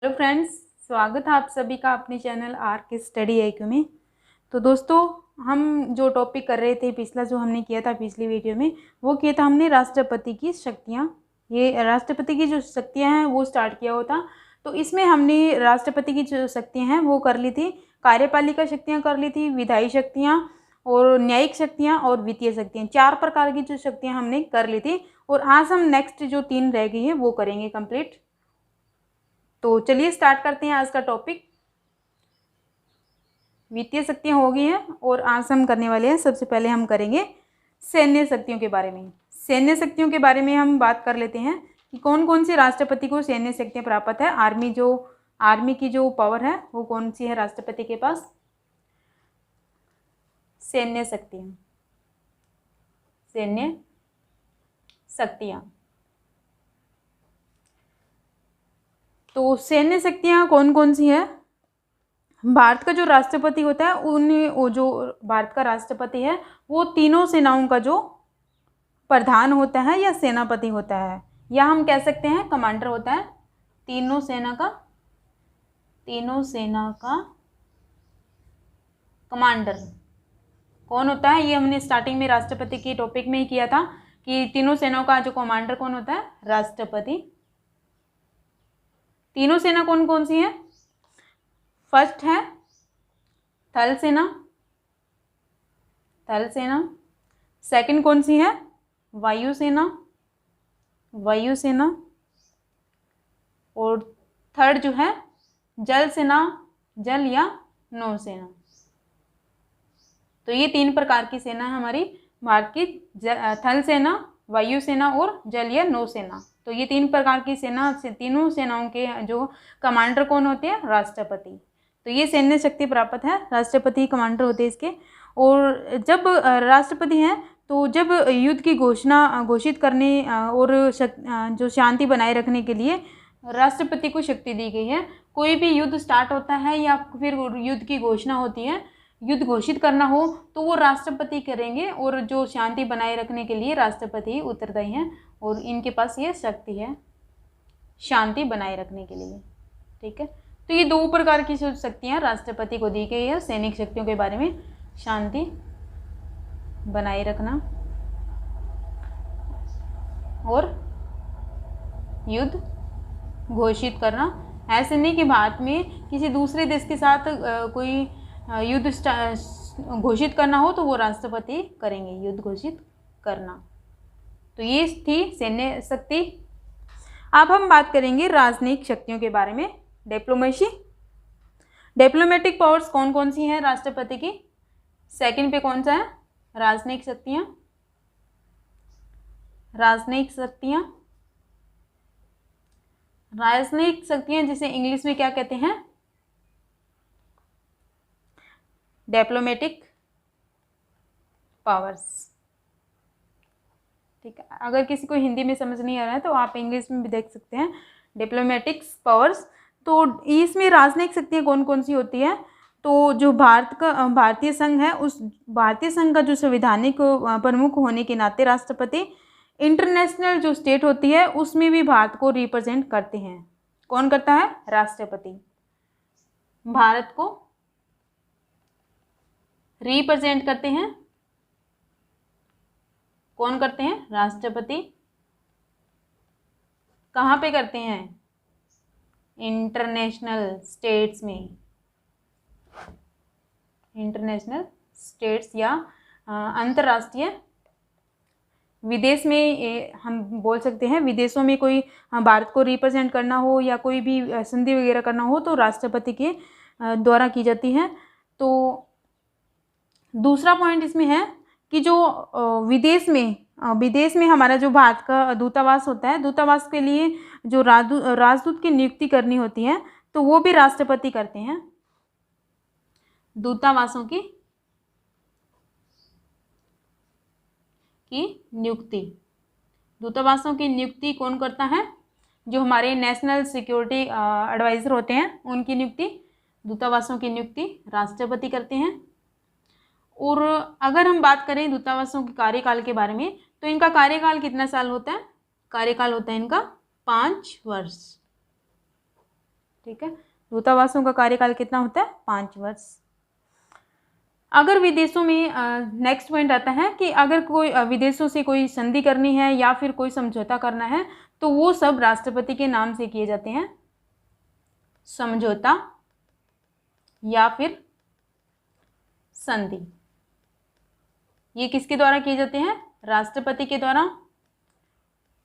Hello friends, स्वागत है आप सभी का अपने चैनल आर के स्टडी आईक्यू में। तो दोस्तों, हम जो टॉपिक कर रहे थे, पिछला जो हमने किया था पिछली वीडियो में, वो किया था हमने राष्ट्रपति की शक्तियाँ। ये राष्ट्रपति की जो शक्तियाँ हैं वो स्टार्ट किया होता। तो इसमें हमने राष्ट्रपति की जो शक्तियाँ हैं वो कर ली थी, कार्यपालिका शक्तियाँ कर ली थी, विधायी शक्तियाँ और न्यायिक शक्तियाँ और वित्तीय शक्तियाँ। 4 प्रकार की जो शक्तियाँ हमने कर ली थी और आज हम नेक्स्ट जो 3 रह गई हैं वो करेंगे कंप्लीट। तो चलिए स्टार्ट करते हैं आज का टॉपिक। वित्तीय शक्तियाँ हो गई हैं और आज हम करने वाले हैं, सबसे पहले हम करेंगे सैन्य शक्तियों के बारे में। सैन्य शक्तियों के बारे में हम बात कर लेते हैं कि कौन कौन से राष्ट्रपति को सैन्य शक्तियाँ प्राप्त है। आर्मी की जो पावर है वो कौन सी है राष्ट्रपति के पास? सैन्य शक्तियाँ। सैन्य शक्तियाँ। तो सैन्य शक्तियाँ कौन कौन सी है? भारत का जो राष्ट्रपति होता है वो जो भारत का राष्ट्रपति है वो तीनों सेनाओं का जो प्रधान होता है या सेनापति होता है, या हम कह सकते हैं कमांडर होता है। तीनों सेना का कमांडर कौन होता है? ये हमने स्टार्टिंग में राष्ट्रपति की टॉपिक में ही किया था कि तीनों सेनाओं का जो कमांडर कौन होता है? राष्ट्रपति। तीनों सेना कौन कौन सी है? फर्स्ट है थल सेना। सेकंड कौन सी है? वायुसेना। और थर्ड जो है जल सेना, जल या नौसेना। तो ये 3 प्रकार की सेना है हमारी भारत की, थल सेना, वायुसेना और जल या नौसेना। तो ये 3 प्रकार की सेना से, तीनों सेनाओं के जो कमांडर कौन होते हैं? राष्ट्रपति। तो ये सैन्य शक्ति प्राप्त है, राष्ट्रपति कमांडर होते हैं इसके। और जब राष्ट्रपति हैं तो जब युद्ध की घोषित करने और जो शांति बनाए रखने के लिए राष्ट्रपति को शक्ति दी गई है। कोई भी युद्ध स्टार्ट होता है या फिर युद्ध की घोषणा होती है, युद्ध घोषित करना हो तो वो राष्ट्रपति करेंगे, और जो शांति बनाए रखने के लिए राष्ट्रपति उत्तरदायी हैं और इनके पास ये शक्ति है शांति बनाए रखने के लिए। ठीक है, तो ये 2 प्रकार की शक्तियाँ राष्ट्रपति को दी गई है सैनिक शक्तियों के बारे में, शांति बनाए रखना और युद्ध घोषित करना। ऐसे नहीं कि भारत में किसी दूसरे देश के साथ कोई युद्ध घोषित करना हो तो वो राष्ट्रपति करेंगे युद्ध घोषित करना। तो ये थी सैन्य शक्ति। अब हम बात करेंगे राजनयिक शक्तियों के बारे में। डिप्लोमेटिक पावर्स कौन कौन सी हैं राष्ट्रपति की? सेकंड पे कौन सा है? राजनयिक शक्तियां। राजनयिक शक्तियां जिसे इंग्लिश में क्या कहते हैं? Diplomatic powers. ठीक है, अगर किसी को हिंदी में समझ नहीं आ रहा है तो आप इंग्लिश में भी देख सकते हैं, डिप्लोमेटिक पावर्स। तो इसमें राजनयिक शक्तियाँ कौन कौन सी होती है? तो जो भारतीय संघ है, उस भारतीय संघ का जो संवैधानिक प्रमुख होने के नाते राष्ट्रपति इंटरनेशनल जो स्टेट होती है उसमें भी भारत को रिप्रेजेंट करते हैं। कौन करता है? राष्ट्रपति भारत को रिप्रेजेंट करते हैं। कौन करते हैं? राष्ट्रपति। कहाँ पे करते हैं? इंटरनेशनल स्टेट्स में, इंटरनेशनल स्टेट्स या अंतर्राष्ट्रीय विदेश में हम बोल सकते हैं। विदेशों में कोई भारत को रिप्रेजेंट करना हो या कोई भी संधि वगैरह करना हो तो राष्ट्रपति के द्वारा की जाती है। तो दूसरा पॉइंट इसमें है कि जो विदेश में हमारा जो भारत का दूतावास होता है, दूतावास के लिए जो राजदूत की नियुक्ति करनी होती है तो वो भी राष्ट्रपति करते हैं। दूतावासों की नियुक्ति कौन करता है? जो हमारे नेशनल सिक्योरिटी एडवाइजर होते हैं उनकी नियुक्ति, दूतावासों की नियुक्ति राष्ट्रपति करते हैं। और अगर हम बात करें दूतावासों के कार्यकाल के बारे में तो इनका कार्यकाल कितना साल होता है? कार्यकाल होता है इनका 5 वर्ष। ठीक है। दूतावासों का कार्यकाल कितना होता है? 5 वर्ष। अगर विदेशों में नेक्स्ट पॉइंट आता है कि अगर कोई विदेशों से कोई संधि करनी है या फिर कोई समझौता करना है तो वो सब राष्ट्रपति के नाम से किए जाते हैं। समझौता या फिर संधि ये किसके द्वारा किए जाते हैं? राष्ट्रपति के द्वारा,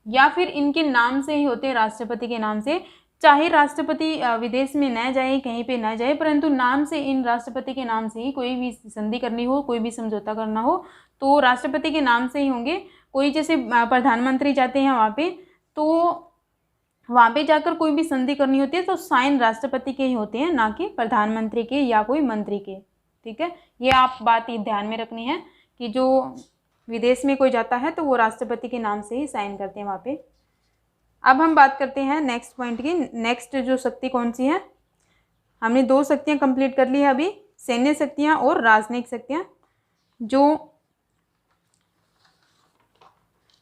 या फिर इनके नाम से ही होते हैं, राष्ट्रपति के नाम से। चाहे राष्ट्रपति विदेश में न जाए, कहीं पे न जाए, परंतु नाम से, इन राष्ट्रपति के नाम से ही कोई भी संधि करनी हो, कोई भी समझौता करना हो तो राष्ट्रपति के नाम से ही होंगे। कोई जैसे प्रधानमंत्री जाते हैं वहाँ पे, तो वहाँ पे जाकर कोई भी संधि करनी होती है तो साइन राष्ट्रपति के ही होते हैं, ना कि प्रधानमंत्री के या कोई मंत्री के। ठीक है, ये आप बात ही ध्यान में रखनी है कि जो विदेश में कोई जाता है तो वो राष्ट्रपति के नाम से ही साइन करते हैं वहाँ पे। अब हम बात करते हैं नेक्स्ट पॉइंट की। नेक्स्ट जो शक्ति कौन सी है? हमने 2 शक्तियाँ कंप्लीट कर ली है अभी, सैन्य शक्तियाँ और राजनयिक शक्तियाँ। जो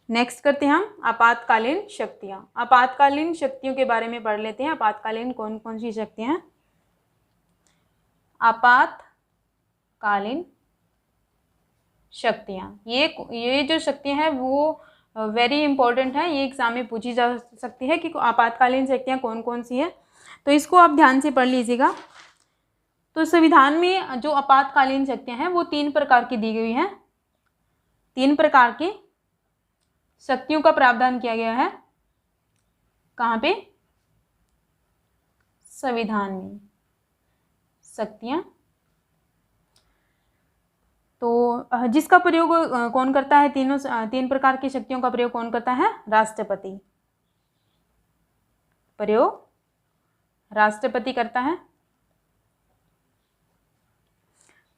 नेक्स्ट करते हैं हम आपातकालीन शक्तियाँ। आपातकालीन शक्तियों के बारे में पढ़ लेते हैं। आपातकालीन कौन कौन सी शक्तियाँ हैं? आपातकालीन शक्तियाँ, ये जो शक्तियाँ हैं वो वेरी इंपॉर्टेंट है, ये एग्जाम में पूछी जा सकती है कि आपातकालीन शक्तियाँ कौन कौन सी है, तो इसको आप ध्यान से पढ़ लीजिएगा। तो संविधान में जो आपातकालीन शक्तियाँ हैं वो 3 प्रकार की दी गई हैं। 3 प्रकार की शक्तियों का प्रावधान किया गया है। कहाँ पे? संविधान में शक्तियाँ। तो जिसका प्रयोग कौन करता है? 3 प्रकार की शक्तियों का प्रयोग कौन करता है? राष्ट्रपति। प्रयोग राष्ट्रपति करता है।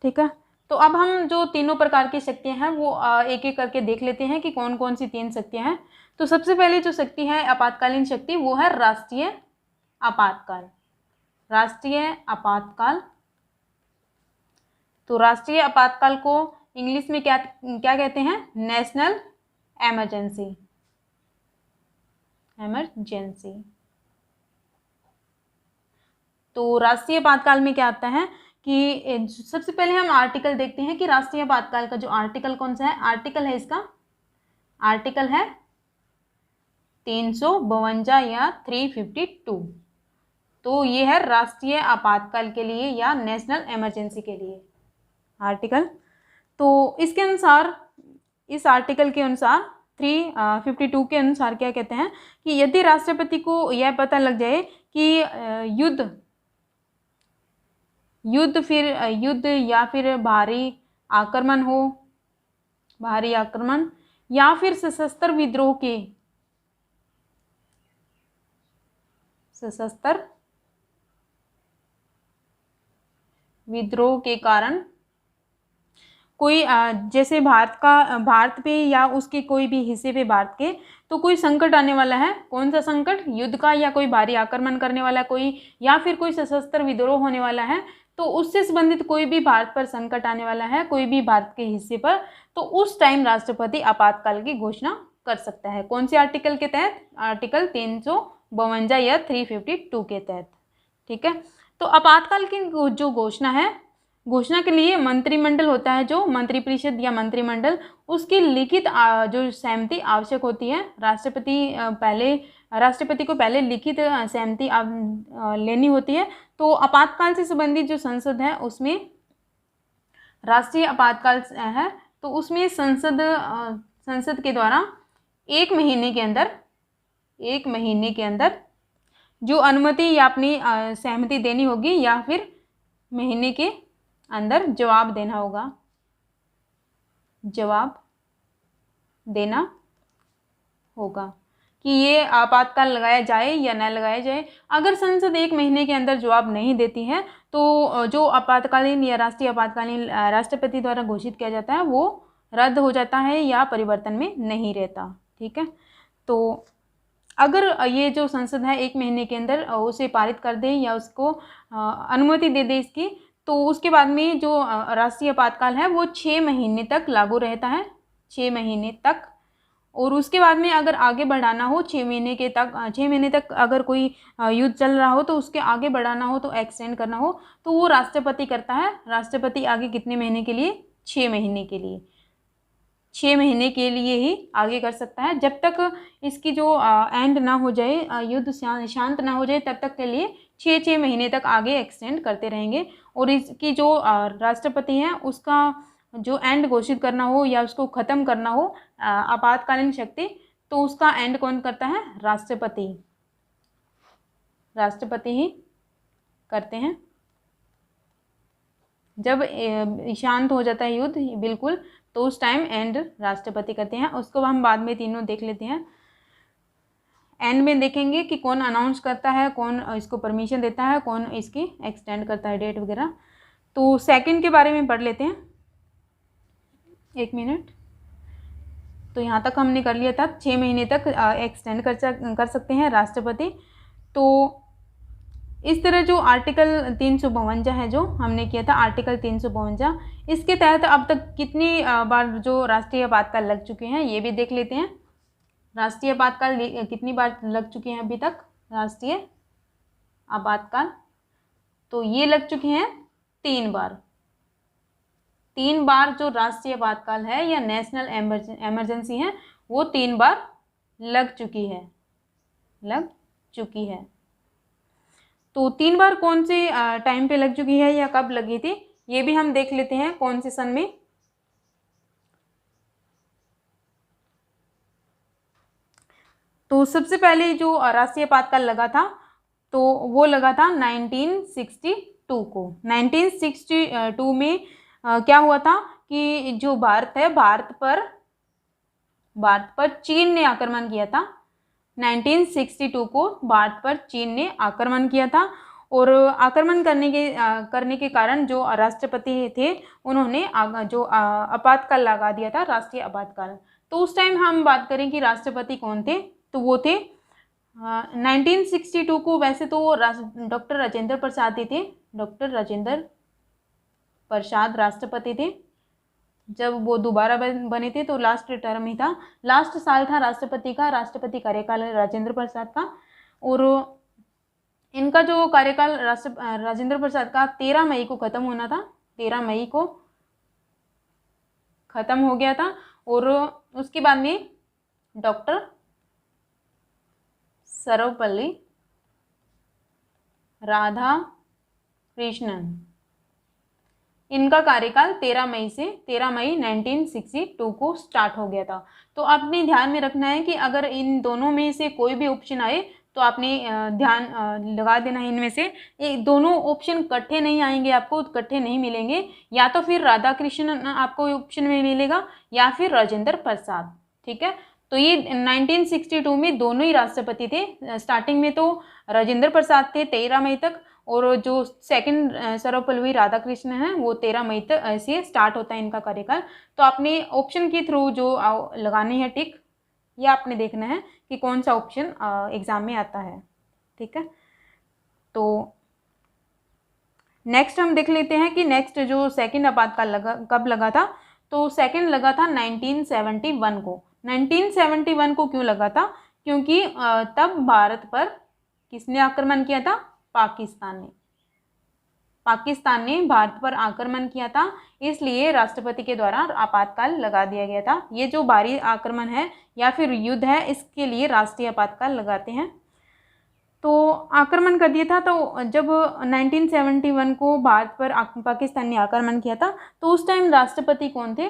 ठीक है, तो अब हम जो तीनों प्रकार की शक्तियां हैं वो एक एक करके देख लेते हैं कि कौन कौन सी 3 शक्तियां हैं। तो सबसे पहले जो शक्ति है आपातकालीन शक्ति वो है राष्ट्रीय आपातकाल। राष्ट्रीय आपातकाल। तो राष्ट्रीय आपातकाल को इंग्लिश में क्या कहते हैं? National emergency. इमरजेंसी। तो राष्ट्रीय आपातकाल में क्या आता है कि सबसे पहले हम आर्टिकल देखते हैं कि राष्ट्रीय आपातकाल का जो आर्टिकल कौन सा है। आर्टिकल है इसका, आर्टिकल है 352 या 352। तो ये है राष्ट्रीय आपातकाल के लिए या नेशनल इमरजेंसी के लिए आर्टिकल। तो इसके अनुसार, इस आर्टिकल के अनुसार 352 के अनुसार क्या कहते हैं कि यदि राष्ट्रपति को यह पता लग जाए कि युद्ध या फिर भारी आक्रमण हो, भारी आक्रमण या फिर सशस्त्र विद्रोह के कारण कोई जैसे भारत पे या उसके कोई भी हिस्से पे भारत के तो कोई संकट आने वाला है। कौन सा संकट? युद्ध का, या कोई भारी आक्रमण करने वाला कोई, या फिर कोई सशस्त्र विद्रोह होने वाला है, तो उससे संबंधित कोई भी भारत पर संकट आने वाला है, कोई भी भारत के हिस्से पर, तो उस टाइम राष्ट्रपति आपातकाल की घोषणा कर सकता है। कौन से आर्टिकल के तहत? आर्टिकल 352 या 352 के तहत। ठीक है, तो आपातकाल की जो घोषणा है, घोषणा के लिए मंत्रिमंडल होता है, जो मंत्रिपरिषद या मंत्रिमंडल, उसकी लिखित जो सहमति आवश्यक होती है। राष्ट्रपति को पहले लिखित सहमति लेनी होती है। तो आपातकाल से संबंधित जो संसद है उसमें राष्ट्रीय आपातकाल है, तो उसमें संसद के द्वारा 1 महीने के अंदर जो अनुमति या अपनी सहमति देनी होगी, या फिर महीने के अंदर जवाब देना होगा, जवाब देना होगा कि ये आपातकाल लगाया जाए या न लगाया जाए। अगर संसद 1 महीने के अंदर जवाब नहीं देती है तो जो आपातकालीन या राष्ट्रीय आपातकालीन राष्ट्रपति द्वारा घोषित किया जाता है वो रद्द हो जाता है या परिवर्तन में नहीं रहता। ठीक है, तो अगर ये जो संसद है 1 महीने के अंदर उसे पारित कर दे या उसको अनुमति दे दे इसकी, तो उसके बाद में जो राष्ट्रीय आपातकाल है वो 6 महीने तक लागू रहता है, 6 महीने तक। और उसके बाद में अगर आगे बढ़ाना हो 6 महीने तक अगर कोई युद्ध चल रहा हो तो उसके आगे बढ़ाना हो तो एक्सटेंड करना हो तो वो राष्ट्रपति करता है। राष्ट्रपति आगे कितने महीने के लिए? 6 महीने के लिए। 6 महीने के लिए ही आगे कर सकता है। जब तक इसकी जो एंड ना हो जाए, युद्ध शांत ना हो जाए, तब तक के लिए 6 महीने तक आगे एक्सटेंड करते रहेंगे। और इसकी जो राष्ट्रपति हैं उसका जो एंड घोषित करना हो या उसको ख़त्म करना हो आपातकालीन शक्ति, तो उसका एंड कौन करता है? राष्ट्रपति। राष्ट्रपति ही करते हैं। जब शांत हो जाता है युद्ध बिल्कुल, तो उस टाइम एंड राष्ट्रपति करते हैं। उसको हम बाद में तीनों देख लेते हैं। एंड में देखेंगे कि कौन अनाउंस करता है, कौन इसको परमिशन देता है, कौन इसकी एक्सटेंड करता है डेट वगैरह। तो सेकंड के बारे में पढ़ लेते हैं। 1 मिनट। तो यहाँ तक हमने कर लिया था, 6 महीने तक एक्सटेंड कर सकते हैं राष्ट्रपति। तो इस तरह जो आर्टिकल 352 है जो हमने किया था, आर्टिकल 352, इसके तहत अब तक कितनी बार जो राष्ट्रीय आपातकाल लग चुके हैं ये भी देख लेते हैं। राष्ट्रीय आपातकाल कितनी बार लग चुके हैं अभी तक राष्ट्रीय आपातकाल? तो ये लग चुके हैं 3 बार। 3 बार जो राष्ट्रीय आपातकाल है या नेशनल इमरजेंसी है वो 3 बार लग चुकी है। तो 3 बार कौन से टाइम पे लग चुकी है या कब लगी थी ये भी हम देख लेते हैं, कौन से सन में। तो सबसे पहले जो राष्ट्रीय आपातकाल लगा था तो वो लगा था 1962 को। 1962 में क्या हुआ था कि जो भारत है, भारत पर चीन ने आक्रमण किया था। 1962 को भारत पर चीन ने आक्रमण किया था और आक्रमण करने के कारण जो राष्ट्रपति थे उन्होंने जो आपातकाल लगा दिया था, राष्ट्रीय आपातकाल। तो उस टाइम हम बात करें कि राष्ट्रपति कौन थे, तो वो थे 1962 को वैसे तो डॉक्टर राजेंद्र प्रसाद ही थे। डॉक्टर राजेंद्र प्रसाद राष्ट्रपति थे। जब वो दोबारा बने थे तो लास्ट टर्म ही था, लास्ट साल था राष्ट्रपति कार्यकाल राजेंद्र प्रसाद का। और इनका जो कार्यकाल राजेंद्र प्रसाद का 13 मई को ख़त्म होना था, 13 मई को ख़त्म हो गया था। और उसके बाद में डॉक्टर सर्वपल्ली राधाकृष्णन, इनका कार्यकाल 13 मई 1962 को स्टार्ट हो गया था। तो आपने ध्यान में रखना है कि अगर इन दोनों में से कोई भी ऑप्शन आए तो आपने ध्यान लगा देना है इनमें से। ये दोनों ऑप्शन इकट्ठे नहीं आएंगे, आपको इकट्ठे नहीं मिलेंगे। या तो फिर राधाकृष्णन आपको ऑप्शन में मिलेगा या फिर राजेंद्र प्रसाद। ठीक है, तो ये 1962 में दोनों ही राष्ट्रपति थे। स्टार्टिंग में तो राजेंद्र प्रसाद थे 13 मई तक, और जो सेकंड सर्वपल्ली राधाकृष्णन है वो 13 मई तक ऐसे स्टार्ट होता है इनका कार्यकाल। तो आपने ऑप्शन के थ्रू जो लगानी है टिक, ये आपने देखना है कि कौन सा ऑप्शन एग्जाम में आता है। ठीक है, तो नेक्स्ट हम देख लेते हैं कि नेक्स्ट जो सेकंड आपातकाल कब लगा था। तो सेकंड लगा था 1971 को। 1971 को क्यों लगा था? क्योंकि तब भारत पर किसने आक्रमण किया था? पाकिस्तान ने भारत पर आक्रमण किया था, इसलिए राष्ट्रपति के द्वारा आपातकाल लगा दिया गया था। ये जो बाहरी आक्रमण है या फिर युद्ध है इसके लिए राष्ट्रीय आपातकाल लगाते हैं। तो आक्रमण कर दिया था। तो जब 1971 को भारत पर पाकिस्तान ने आक्रमण किया था तो उस टाइम राष्ट्रपति कौन थे?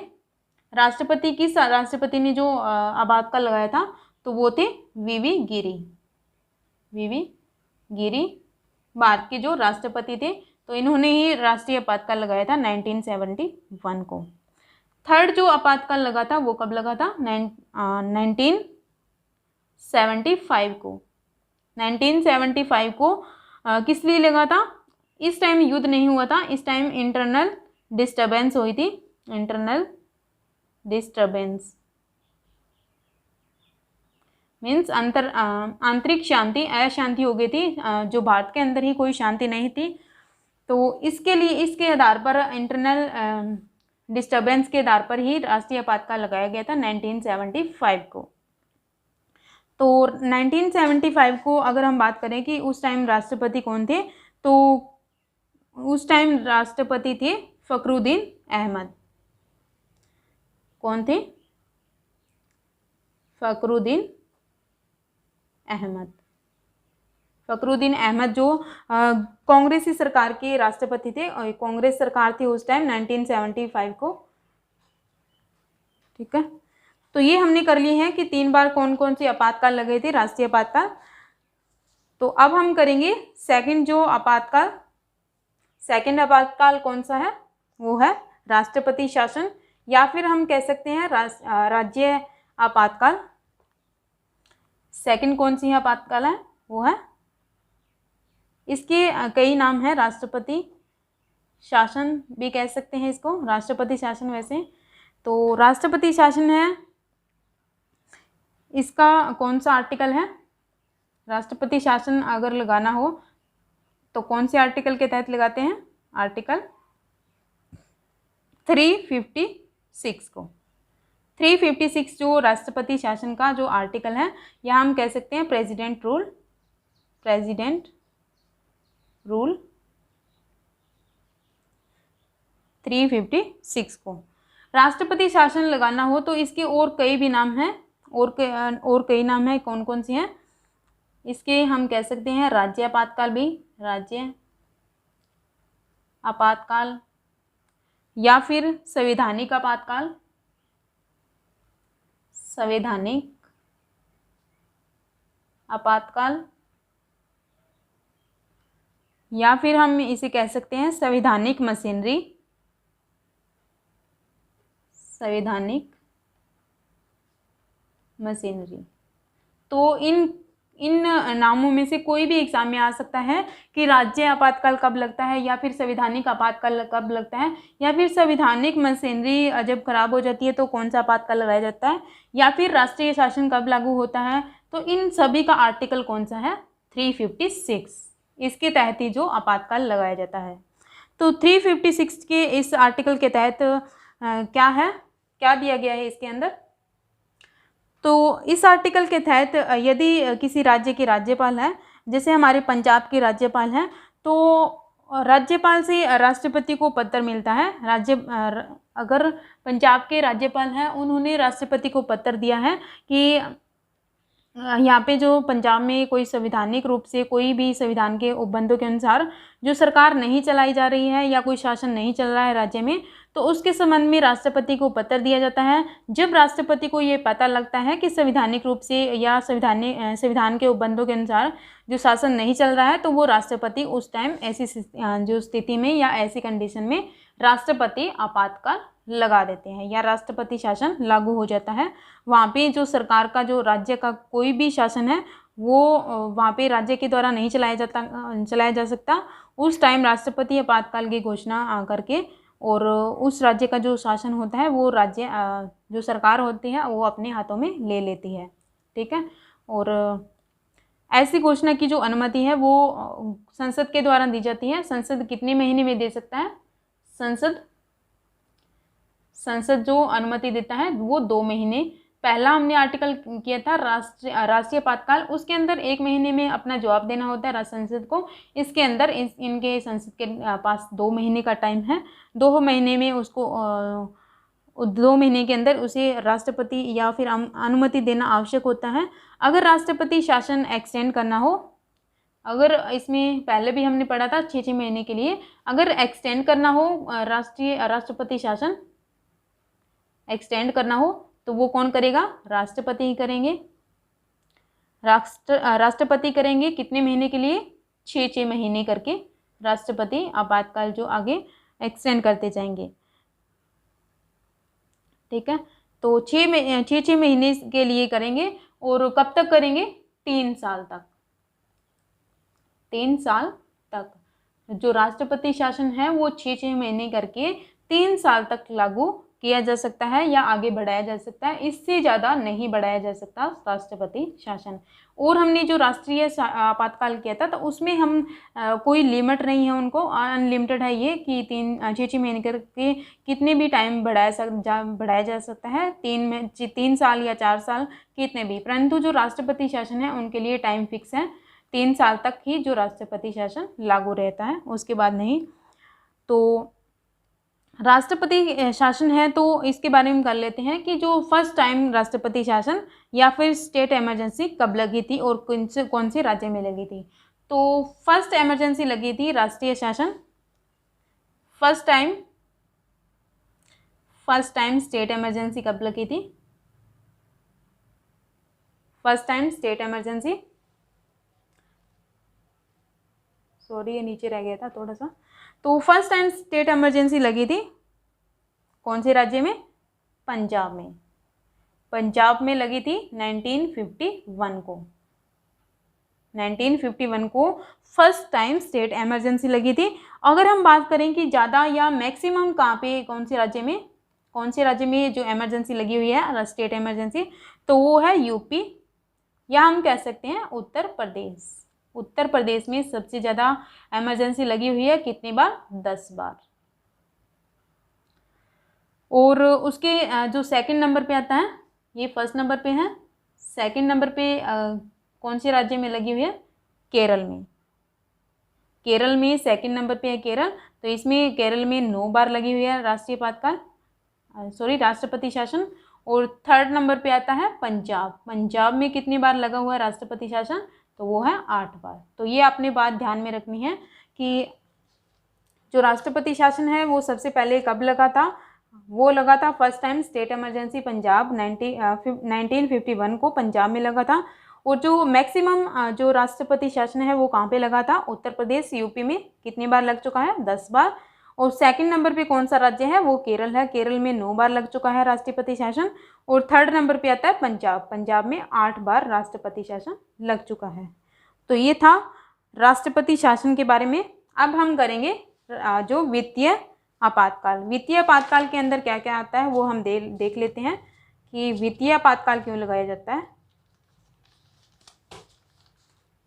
किस राष्ट्रपति ने जो आपातकाल लगाया था तो वो थे वीवी गिरी, भारत के जो राष्ट्रपति थे। तो इन्होंने ही राष्ट्रीय आपातकाल लगाया था 1971 को। थर्ड जो आपातकाल लगा था वो कब लगा था? 1975 को। 1975 को किस लिए लगा था? इस टाइम युद्ध नहीं हुआ था, इस टाइम इंटरनल डिस्टर्बेंस हुई थी। इंटरनल डिस्टर्बेंस मीन्स आंतरिक शांति, अशांति हो गई थी, जो भारत के अंदर ही कोई शांति नहीं थी। तो इसके लिए इसके आधार पर इंटरनल डिस्टर्बेंस के आधार पर ही राष्ट्रीय आपातकाल लगाया गया था 1975 को। तो 1975 को अगर हम बात करें कि उस टाइम राष्ट्रपति कौन थे, तो उस टाइम राष्ट्रपति थे फखरुद्दीन अहमद। कौन थे? फखरुद्दीन अहमद। फखरुद्दीन अहमद जो कांग्रेसी सरकार के राष्ट्रपति थे, और कांग्रेस सरकार थी उस टाइम 1975 को। ठीक है, तो ये हमने कर ली है कि 3 बार कौन कौन सी आपातकाल लगे थे, राष्ट्रीय आपातकाल। तो अब हम करेंगे सेकंड जो आपातकाल। सेकंड आपातकाल कौन सा है? वो है राष्ट्रपति शासन, या फिर हम कह सकते हैं राज्य आपातकाल। सेकंड कौन सी आपातकाल है? वो है, इसके कई नाम हैं, राष्ट्रपति शासन भी कह सकते हैं इसको, राष्ट्रपति शासन। वैसे तो राष्ट्रपति शासन है, इसका कौन सा आर्टिकल है? राष्ट्रपति शासन अगर लगाना हो तो कौन से आर्टिकल के तहत लगाते हैं? आर्टिकल 356 को। 356 जो राष्ट्रपति शासन का जो आर्टिकल है, या हम कह सकते हैं प्रेसिडेंट रूल। प्रेसिडेंट रूल 356 को राष्ट्रपति शासन लगाना हो तो इसके और कई भी नाम हैं, और कई नाम हैं। कौन कौन सी हैं इसके? हम कह सकते हैं राज्य आपातकाल भी, राज्य आपातकाल, या फिर संवैधानिक आपातकाल, संवैधानिक आपातकाल, या फिर हम इसे कह सकते हैं संवैधानिक मशीनरी, संवैधानिक मशीनरी। तो इन नामों में से कोई भी एग्जाम में आ सकता है कि राज्य आपातकाल कब लगता है, या फिर संवैधानिक आपातकाल कब लगता है, या फिर संवैधानिक मशीनरी जब खराब हो जाती है तो कौन सा आपातकाल लगाया जाता है, या फिर राष्ट्रीय शासन कब लागू होता है। तो इन सभी का आर्टिकल कौन सा है? 356। इसके तहत ही जो आपातकाल लगाया जाता है। तो 356 के इस आर्टिकल के तहत क्या है, क्या दिया गया है इसके अंदर? तो इस आर्टिकल के तहत यदि किसी राज्य के राज्यपाल हैं, जैसे हमारे पंजाब के राज्यपाल हैं, तो राज्यपाल से राष्ट्रपति को पत्र मिलता है। अगर पंजाब के राज्यपाल हैं, उन्होंने राष्ट्रपति को पत्र दिया है कि यहाँ पे जो पंजाब में कोई संवैधानिक रूप से कोई भी संविधान के उपबंधों के अनुसार जो सरकार नहीं चलाई जा रही है, या कोई शासन नहीं चल रहा है राज्य में, तो उसके संबंध में राष्ट्रपति को पत्र दिया जाता है। जब राष्ट्रपति को ये पता लगता है कि संवैधानिक रूप से या संविधान के उपबंधों के अनुसार जो शासन नहीं चल रहा है, तो वो राष्ट्रपति उस टाइम ऐसी जो स्थिति में या ऐसी कंडीशन में राष्ट्रपति आपातकाल लगा देते हैं, या राष्ट्रपति शासन लागू हो जाता है। वहाँ पे जो सरकार का, जो राज्य का कोई भी शासन है, वो वहाँ पे राज्य के द्वारा नहीं चलाया जा सकता। उस टाइम राष्ट्रपति आपातकाल की घोषणा करके, और उस राज्य का जो शासन होता है वो राज्य जो सरकार होती है वो अपने हाथों में ले लेती है। ठीक है, और ऐसी घोषणा की जो अनुमति है वो संसद के द्वारा दी जाती है। संसद कितने महीने में दे सकता है? संसद जो अनुमति देता है वो 2 महीने। पहला हमने आर्टिकल किया था राष्ट्रीय आपातकाल, उसके अंदर 1 महीने में अपना जवाब देना होता है संसद को। इसके अंदर इनके संसद के पास 2 महीने का टाइम है। 2 महीने में उसको 2 महीने के अंदर उसे राष्ट्रपति या फिर अनुमति देना आवश्यक होता है। अगर राष्ट्रपति शासन एक्सटेंड करना हो, अगर इसमें पहले भी हमने पढ़ा था 6 महीने के लिए, अगर एक्सटेंड करना हो राष्ट्रपति शासन एक्सटेंड करना हो तो वो कौन करेगा? राष्ट्रपति ही करेंगे। राष्ट्रपति करेंगे कितने महीने के लिए? 6 महीने करके राष्ट्रपति आपातकाल जो आगे एक्सटेंड करते जाएंगे। ठीक है, तो 6 महीने के लिए करेंगे। और कब तक करेंगे? 3 साल तक। 3 साल तक जो राष्ट्रपति शासन है वो 6 महीने करके 3 साल तक लागू किया जा सकता है या आगे बढ़ाया जा सकता है। इससे ज़्यादा नहीं बढ़ाया जा सकता राष्ट्रपति शासन। और हमने जो राष्ट्रीय आपातकाल किया था तो उसमें हम कोई लिमिट नहीं है, उनको अनलिमिटेड है ये कि 6 महीने करके कितने भी टाइम बढ़ाया जा सकता है, 3 साल या 4 साल कितने भी। परंतु जो राष्ट्रपति शासन है उनके लिए टाइम फिक्स है, 3 साल तक ही जो राष्ट्रपति शासन लागू रहता है, उसके बाद नहीं। तो राष्ट्रपति शासन है तो इसके बारे में कर लेते हैं कि जो फर्स्ट टाइम राष्ट्रपति शासन या फिर स्टेट इमरजेंसी कब लगी थी और कौन से राज्य में लगी थी। तो फर्स्ट इमरजेंसी लगी थी राष्ट्रीय शासन, फर्स्ट टाइम स्टेट इमरजेंसी कब लगी थी, first time state emergency, sorry ये नीचे रह गया था थोड़ा सा। तो फर्स्ट टाइम स्टेट इमरजेंसी लगी थी कौन से राज्य में, पंजाब में, पंजाब में लगी थी 1951 को, 1951 को फर्स्ट टाइम स्टेट इमरजेंसी लगी थी। अगर हम बात करें कि ज़्यादा या मैक्सिमम कहाँ पे, कौन से राज्य में जो इमरजेंसी लगी हुई है स्टेट इमरजेंसी, तो वो है यूपी, या हम कह सकते हैं उत्तर प्रदेश। उत्तर प्रदेश में सबसे ज़्यादा इमरजेंसी लगी हुई है, कितनी बार, 10 बार। और उसके जो सेकंड नंबर पे आता है, ये फर्स्ट नंबर पे है, सेकंड नंबर पे कौन से राज्य में लगी हुई है, केरल में, केरल में सेकंड नंबर पे है केरल। तो इसमें केरल में 9 बार लगी हुई है राष्ट्रपति शासन। और थर्ड नंबर पे आता है पंजाब, पंजाब में कितनी बार लगा हुआ है राष्ट्रपति शासन, तो वो है 8 बार। तो ये आपने बात ध्यान में रखनी है कि जो राष्ट्रपति शासन है वो सबसे पहले कब लगा था, वो लगा था first time state emergency Punjab 1951 को पंजाब में लगा था। और जो मैक्सिमम जो राष्ट्रपति शासन है वो कहाँ पे लगा था, उत्तर प्रदेश यूपी में कितनी बार लग चुका है, 10 बार। और सेकंड नंबर पे कौन सा राज्य है, वो केरल है, केरल में 9 बार लग चुका है राष्ट्रपति शासन। और थर्ड नंबर पे आता है पंजाब, पंजाब में 8 बार राष्ट्रपति शासन लग चुका है। तो ये था राष्ट्रपति शासन के बारे में। अब हम करेंगे जो वित्तीय आपातकाल। वित्तीय आपातकाल के अंदर क्या क्या आता है वो हम देख लेते हैं कि वित्तीय आपातकाल क्यों लगाया जाता है।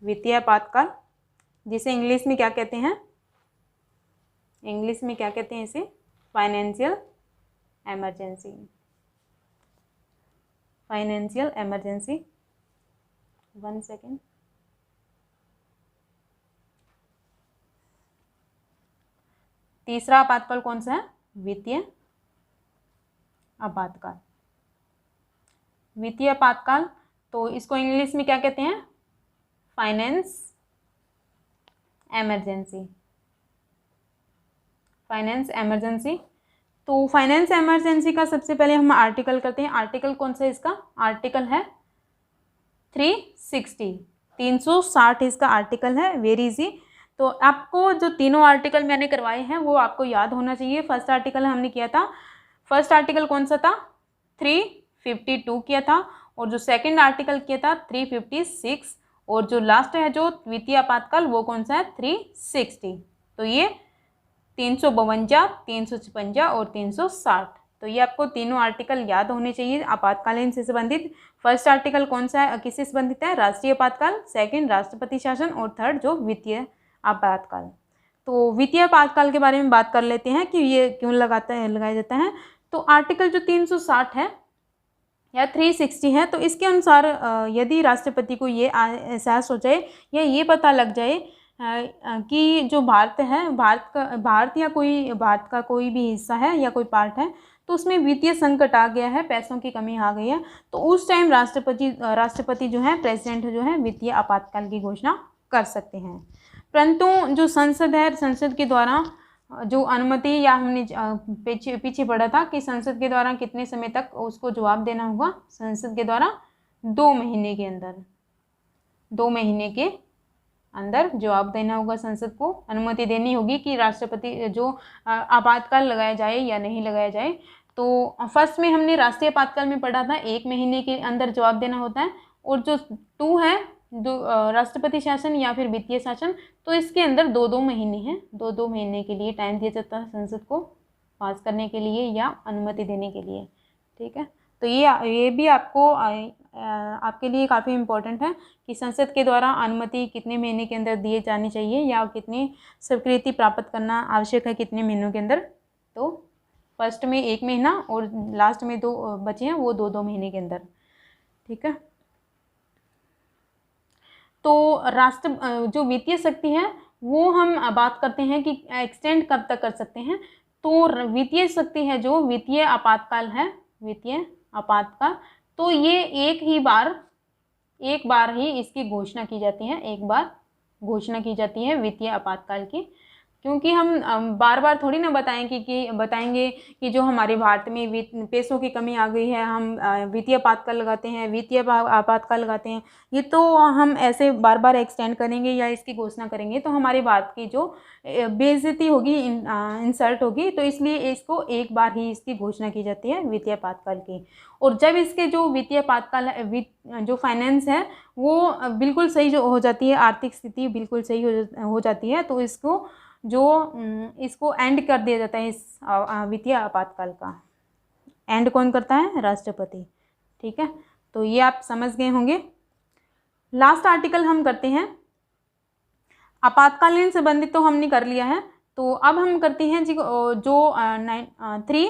वित्तीय आपातकाल जिसे इंग्लिश में क्या कहते हैं, इंग्लिश में क्या कहते हैं इसे, financial emergency, financial emergency. 1 second. तीसरा आपातकाल कौन सा है, वित्तीय आपातकाल। वित्तीय आपातकाल तो इसको इंग्लिश में क्या कहते हैं, फाइनेंस इमरजेंसी, फाइनेंस इमरजेंसी। तो फाइनेंस इमरजेंसी का सबसे पहले हम आर्टिकल करते हैं। आर्टिकल कौन सा है इसका, आर्टिकल है 360 इसका आर्टिकल है, वेरी इजी। तो आपको जो तीनों आर्टिकल मैंने करवाए हैं वो आपको याद होना चाहिए। फर्स्ट आर्टिकल हमने किया था, फर्स्ट आर्टिकल कौन सा था, 352 किया था। और जो सेकंड आर्टिकल किया था 356। और जो लास्ट है जो वित्तीय आपातकाल वो कौन सा है, 360। तो ये 352, 356 और 360। तो ये आपको तीनों आर्टिकल याद होने चाहिए आपातकालीन से संबंधित। फर्स्ट आर्टिकल कौन सा है, किससे संबंधित है, राष्ट्रीय आपातकाल, सेकंड राष्ट्रपति शासन और थर्ड जो वित्तीय आपातकाल। तो वित्तीय आपातकाल के बारे में बात कर लेते हैं कि ये क्यों लगाया जाता है। तो आर्टिकल जो 360 है या 360 है, तो इसके अनुसार यदि राष्ट्रपति को ये एहसास हो जाए या ये पता लग जाए कि जो भारत है, भारत का कोई भी हिस्सा है या कोई पार्ट है तो उसमें वित्तीय संकट आ गया है, पैसों की कमी आ गई है, तो उस टाइम राष्ट्रपति जो है, प्रेसिडेंट जो है, वित्तीय आपातकाल की घोषणा कर सकते हैं। परंतु जो संसद है, संसद के द्वारा जो अनुमति, या हमने पीछे पढ़ा था कि संसद के द्वारा कितने समय तक उसको जवाब देना होगा, संसद के द्वारा 2 महीने के अंदर, 2 महीने के अंदर जवाब देना होगा, संसद को अनुमति देनी होगी कि राष्ट्रपति जो आपातकाल लगाया जाए या नहीं लगाया जाए। तो फर्स्ट में हमने राष्ट्रीय आपातकाल में पढ़ा था 1 महीने के अंदर जवाब देना होता है। और जो 2 है, जो राष्ट्रपति शासन या फिर वित्तीय शासन, तो इसके अंदर 2-2 महीने हैं, 2-2 महीने के लिए टाइम दिया जाता है संसद को पास करने के लिए या अनुमति देने के लिए। ठीक है, तो ये भी आपको आपके लिए काफ़ी इम्पोर्टेंट है कि संसद के द्वारा अनुमति कितने महीने के अंदर दिए जानी चाहिए या कितनी स्वीकृति प्राप्त करना आवश्यक है कितने महीनों के अंदर। तो फर्स्ट में 1 महीना और लास्ट में 2 बचे हैं वो 2 महीने के अंदर। ठीक है। तो राष्ट्र जो वित्तीय शक्ति है वो हम बात करते हैं कि एक्सटेंड कब तक कर सकते हैं। तो वित्तीय शक्ति है जो वित्तीय आपातकाल है, वित्तीय आपातकाल, तो ये एक बार ही इसकी घोषणा की जाती है, एक बार घोषणा की जाती है वित्तीय आपातकाल की, क्योंकि हम बार बार थोड़ी ना बताएंगे कि जो हमारे भारत में पैसों की कमी आ गई है, हम वित्तीय आपातकाल लगाते हैं, वित्तीय आपातकाल लगाते हैं। ये तो हम ऐसे बार बार एक्सटेंड करेंगे या इसकी घोषणा करेंगे तो हमारे भारत की जो बेइज्जती होगी, इंसल्ट होगी, तो इसलिए इसको एक बार ही इसकी घोषणा की जाती है वित्तीय आपातकाल की। और जब इसके जो वित्तीय आपातकाल जो फाइनेंस है वो बिल्कुल सही जो हो जाती है, आर्थिक स्थिति बिल्कुल सही हो जाती है, तो इसको एंड कर दिया जाता है इस वित्तीय आपातकाल का। एंड कौन करता है? राष्ट्रपति। ठीक है, तो ये आप समझ गए होंगे। लास्ट आर्टिकल हम करते हैं, आपातकालीन संबंधित तो हमने कर लिया है, तो अब हम करते हैं जी जो 3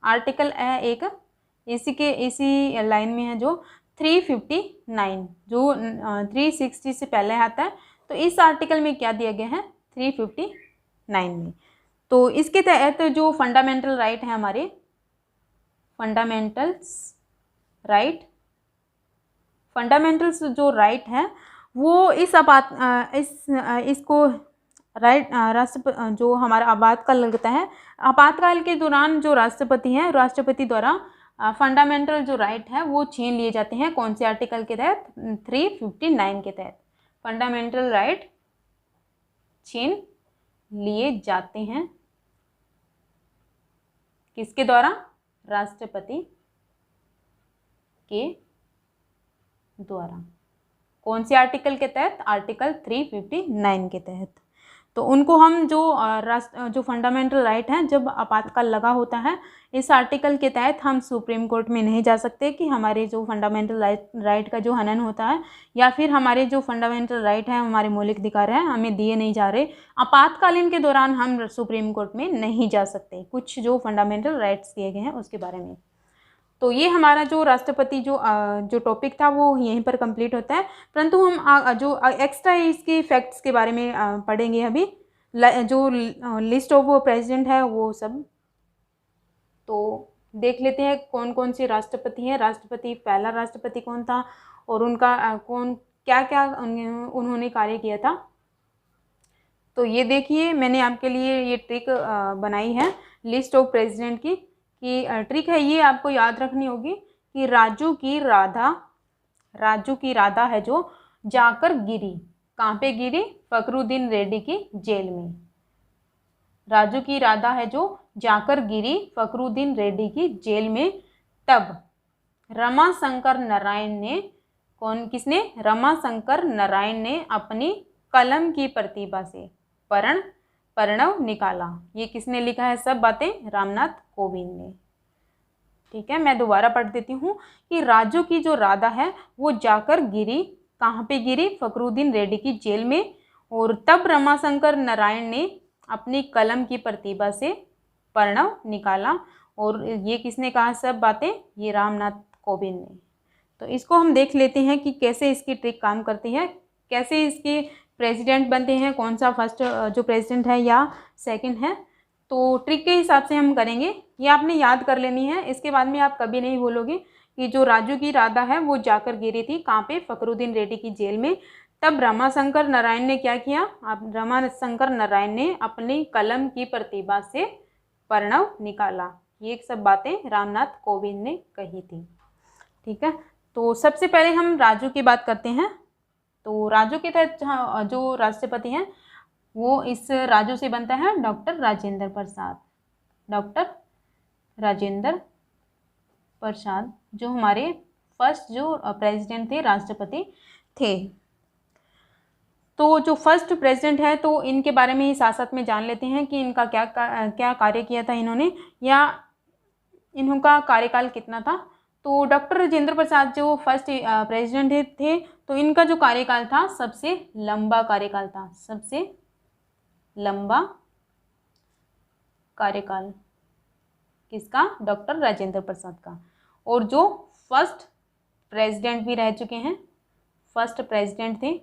आर्टिकल है एक, इसी लाइन में है जो 359 जो 360 से पहले आता है। तो इस आर्टिकल में क्या दिया गया है 359 में, तो इसके तहत जो फंडामेंटल राइट है हमारे, फंडामेंटल्स जो राइट है वो इसको राइट जो हमारा आपातकाल लगता है, आपातकाल के दौरान जो राष्ट्रपति द्वारा फंडामेंटल जो राइट है वो छीन लिए जाते हैं। कौन से आर्टिकल के तहत? 359 के तहत फंडामेंटल राइट छीन लिए जाते हैं। किसके द्वारा? राष्ट्रपति के द्वारा। कौन से आर्टिकल के तहत? आर्टिकल 359 के तहत। तो उनको हम जो फंडामेंटल राइट हैं, जब आपातकाल लगा होता है इस आर्टिकल के तहत हम सुप्रीम कोर्ट में नहीं जा सकते कि हमारे जो फंडामेंटल राइट का जो हनन होता है या फिर हमारे जो फंडामेंटल राइट है, हमारे मौलिक अधिकार हैं, हमें दिए नहीं जा रहे। आपातकालीन के दौरान हम सुप्रीम कोर्ट में नहीं जा सकते, कुछ जो फंडामेंटल राइट्स दिए गए हैं उसके बारे में। तो ये हमारा जो राष्ट्रपति जो टॉपिक था वो यहीं पर कंप्लीट होता है, परंतु हम जो एक्स्ट्रा इसके फैक्ट्स के बारे में पढ़ेंगे अभी, जो लिस्ट ऑफ प्रेसिडेंट है वो सब। तो देख लेते हैं कौन कौन से राष्ट्रपति हैं। पहला राष्ट्रपति कौन था और उनका क्या उन्होंने कार्य किया था। तो ये देखिए, मैंने आपके लिए ये ट्रिक बनाई है लिस्ट ऑफ प्रेसिडेंट की ट्रिक है ये आपको याद रखनी होगी कि राजू की राधा है जो जाकर गिरी, कहाँ पे गिरी? फखरुद्दीन रेड्डी की जेल में। राजू की राधा है जो जाकर गिरी फखरुद्दीन रेड्डी की जेल में। तब रमाशंकर नारायण ने अपनी कलम की प्रतिभा से प्रणव निकाला। ये किसने लिखा है? सब बातें रामनाथ कोविंद ने। ठीक है, मैं दोबारा पढ़ देती हूँ कि राजू की जो राधा है वो जाकर गिरी, कहाँ पे गिरी? फखरुद्दीन रेड्डी की जेल में। और तब रमाशंकर नारायण ने अपनी कलम की प्रतिभा से प्रणव निकाला। और ये किसने कहा सब बातें? ये रामनाथ कोविंद ने। तो इसको हम देख लेते हैं कि कैसे इसकी ट्रिक काम करती है, कैसे इसके प्रेसिडेंट बनते हैं, कौन सा फर्स्ट जो प्रेसिडेंट है या सेकंड है। तो ट्रिक के हिसाब से हम करेंगे, ये आपने याद कर लेनी है। इसके बाद में आप कभी नहीं बोलोगे कि जो राजू की राधा है वो जाकर गिरी थी, कहाँ पे? फखरुद्दीन रेड्डी की जेल में। तब रमाशंकर नारायण ने क्या किया? रमाशंकर नारायण ने अपनी कलम की प्रतिभा से प्रणव निकाला। ये सब बातें रामनाथ कोविंद ने कही थी। ठीक है, तो सबसे पहले हम राजू की बात करते हैं। तो राजू के तहत जो राष्ट्रपति हैं वो इस राजू से बनता है डॉक्टर राजेंद्र प्रसाद, जो हमारे फर्स्ट जो प्रेसिडेंट थे, राष्ट्रपति थे। तो जो फर्स्ट प्रेसिडेंट है तो इनके बारे में ही साथ साथ में जान लेते हैं कि इनका क्या कार्य किया था इन्होंने, या इनका कार्यकाल कितना था? तो डॉक्टर राजेंद्र प्रसाद जो फर्स्ट प्रेसिडेंट थे, तो इनका जो कार्यकाल था सबसे लंबा कार्यकाल था, सबसे लंबा कार्यकाल किसका? डॉक्टर राजेंद्र प्रसाद का। और जो फर्स्ट प्रेसिडेंट भी रह चुके हैं, फर्स्ट प्रेसिडेंट थे।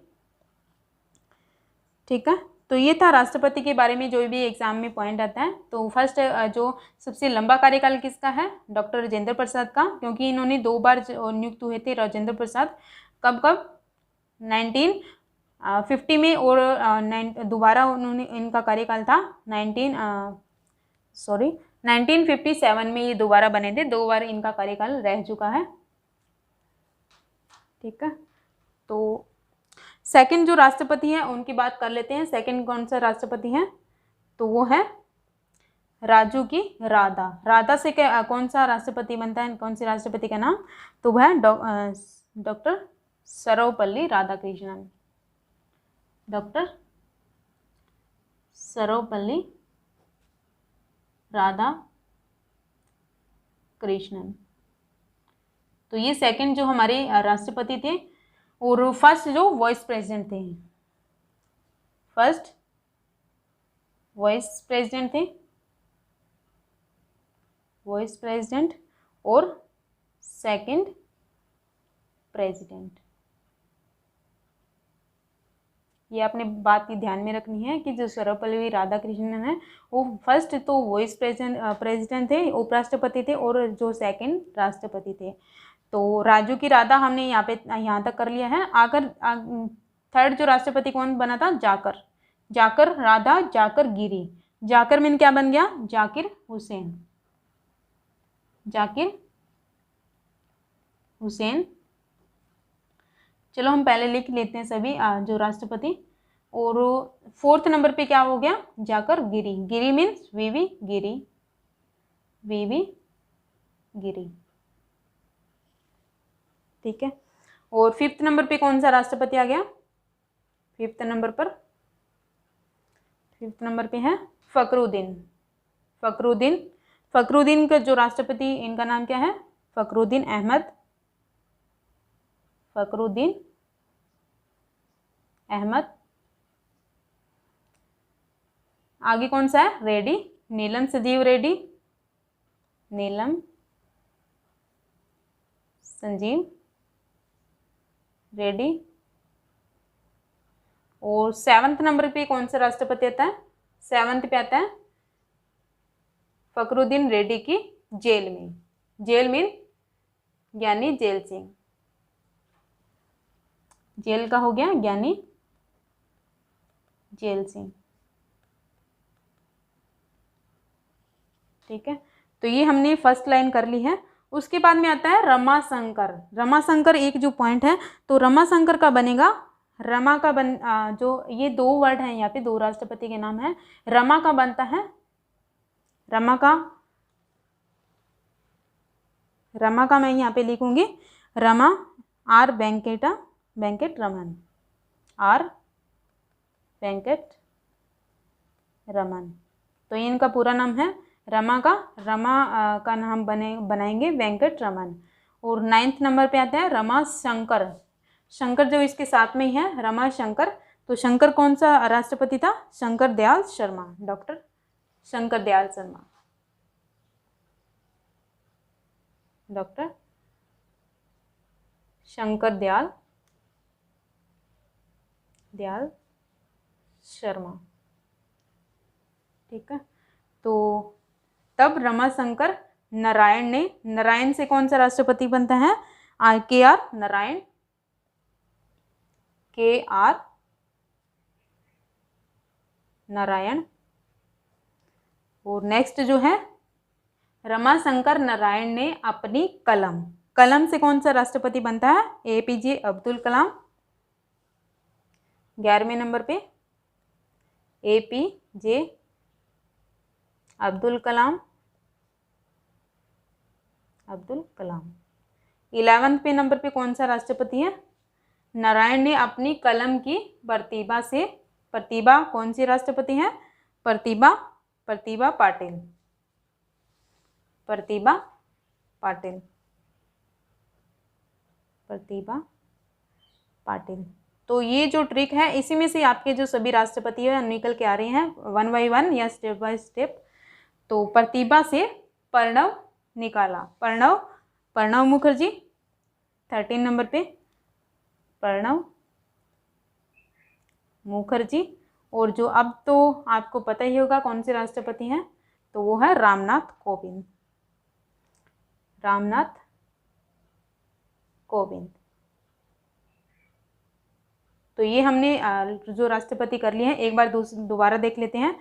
ठीक है, तो ये था राष्ट्रपति के बारे में जो भी एग्जाम में पॉइंट आता है। तो फर्स्ट जो सबसे लंबा कार्यकाल किसका है? डॉक्टर राजेंद्र प्रसाद का, क्योंकि इन्होंने 2 बार नियुक्त हुए थे राजेंद्र प्रसाद। कब कब? 1950 में, और दोबारा उन्होंने, इनका कार्यकाल था 1957 में ये दोबारा बने थे। 2 बार इनका कार्यकाल रह चुका है। ठीक है, तो सेकंड जो राष्ट्रपति हैं उनकी बात कर लेते हैं। सेकंड कौन सा राष्ट्रपति हैं? तो वो है राजू की राधा। राधा से कौन सा राष्ट्रपति बनता है? कौन से राष्ट्रपति का नाम? तो वह है डॉक्टर सर्वपल्ली राधाकृष्णन। डॉक्टर सर्वपल्ली राधा कृष्णन। तो ये सेकंड जो हमारे राष्ट्रपति थे। और फर्स्ट जो वाइस प्रेसिडेंट थे, फर्स्ट वाइस प्रेसिडेंट थे, वाइस प्रेसिडेंट और सेकंड प्रेसिडेंट। ये आपने बात की ध्यान में रखनी है कि जो सर्वपल्ली राधाकृष्णन है वो फर्स्ट तो वाइस प्रेसिडेंट थे, उपराष्ट्रपति थे, और जो सेकंड राष्ट्रपति थे। तो राजू की राधा हमने यहाँ तक कर लिया है। आकर थर्ड जो राष्ट्रपति कौन बना था? जाकर। जाकर राधा, जाकर गिरी। जाकर मीन क्या बन गया? जाकिर हुसैन। जाकिर हुसैन। चलो हम पहले लिख लेते हैं सभी जो राष्ट्रपति। और 4th नंबर पे क्या हो गया? जाकर गिरी। गिरी मीन्स वीवी गिरी, वीवी गिरी। ठीक है, और 5th नंबर पे कौन सा राष्ट्रपति आ गया? 5th नंबर पर, 5th नंबर पे है फखरुद्दीन। फखरुद्दीन। फखरुद्दीन का जो राष्ट्रपति, इनका नाम क्या है? फखरुद्दीन अहमद। फखरुद्दीन अहमद। आगे कौन सा है? रेड्डी। नीलम संजीव रेड्डी। नीलम संजीव रेड्डी। और 7th नंबर पे कौन सा राष्ट्रपति आता है? 7th पे आता है फखरुद्दीन रेड्डी की जेल में। जेल मीन ज्ञानी जेल सिंह। जेल का हो गया ज्ञानी जेल सिंह। ठीक है, तो ये हमने फर्स्ट लाइन कर ली है। उसके बाद में आता है रमाशंकर। रमाशंकर एक जो पॉइंट है, तो रमाशंकर का बनेगा, रमा का जो ये 2 वर्ड हैं यहाँ पे, 2 राष्ट्रपति के नाम है। रमा का बनता है, रमा का मैं यहाँ पे लिखूंगी रमा आर वेंकट रमन। आर वेंकट रमन। तो ये इनका पूरा नाम है। रमा का नाम बनाएंगे वेंकट रमन। और 9th नंबर पे आता है रमा शंकर। शंकर जो इसके साथ में ही है, रमा शंकर। तो शंकर कौन सा राष्ट्रपति था? शंकर दयाल शर्मा। डॉक्टर शंकर दयाल शर्मा। डॉक्टर शंकर दयाल शर्मा। ठीक है, तो तब रमाशंकर नारायण से कौन सा राष्ट्रपति बनता है? KR नारायण। KR नारायण। और नेक्स्ट जो है रमाशंकर नारायण ने अपनी कलम से कौन सा राष्ट्रपति बनता है? APJ अब्दुल कलाम। 11वें नंबर पे APJ अब्दुल कलाम। 11th पे नंबर पे कौन सा राष्ट्रपति है? नारायण ने अपनी कलम की प्रतिभा कौन सी राष्ट्रपति है? प्रतिभा पाटिल। प्रतिभा पाटिल, प्रतिभा पाटिल। तो ये जो ट्रिक है इसी में से आपके जो सभी राष्ट्रपति है निकल के आ रहे हैं वन बाय वन या स्टेप बाय स्टेप। तो प्रतिभा से प्रणव निकाला, प्रणव मुखर्जी 13 नंबर पे प्रणव मुखर्जी। और जो अब तो आपको पता ही होगा कौन से राष्ट्रपति हैं, तो वो है रामनाथ कोविंद, रामनाथ कोविंद। तो ये हमने जो राष्ट्रपति कर लिए हैं, एक बार दोबारा देख लेते हैं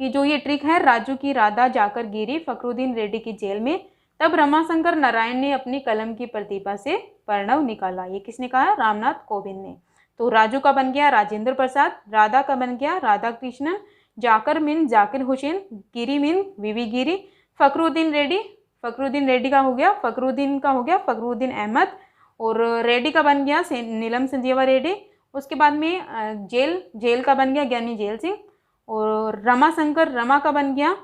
कि जो ये ट्रिक है, राजू की राधा जाकर गिरी फखरुद्दीन रेड्डी की जेल में, तब रमाशंकर नारायण ने अपनी कलम की प्रतिभा से प्रणव निकाला। ये किसने कहा? रामनाथ कोविंद ने। तो राजू का बन गया राजेंद्र प्रसाद, राधा का बन गया राधा कृष्णन, जाकर मीन जाकिर हुसैन, गिरी मीन वीवी गिरी, फखरुद्दीन रेड्डी का हो गया फखरुद्दीन अहमद, और रेड्डी का बन गया नीलम संजीवा रेड्डी। उसके बाद में जेल का बन गया ज्ञानी जेल सिंह, और रमा का बन गया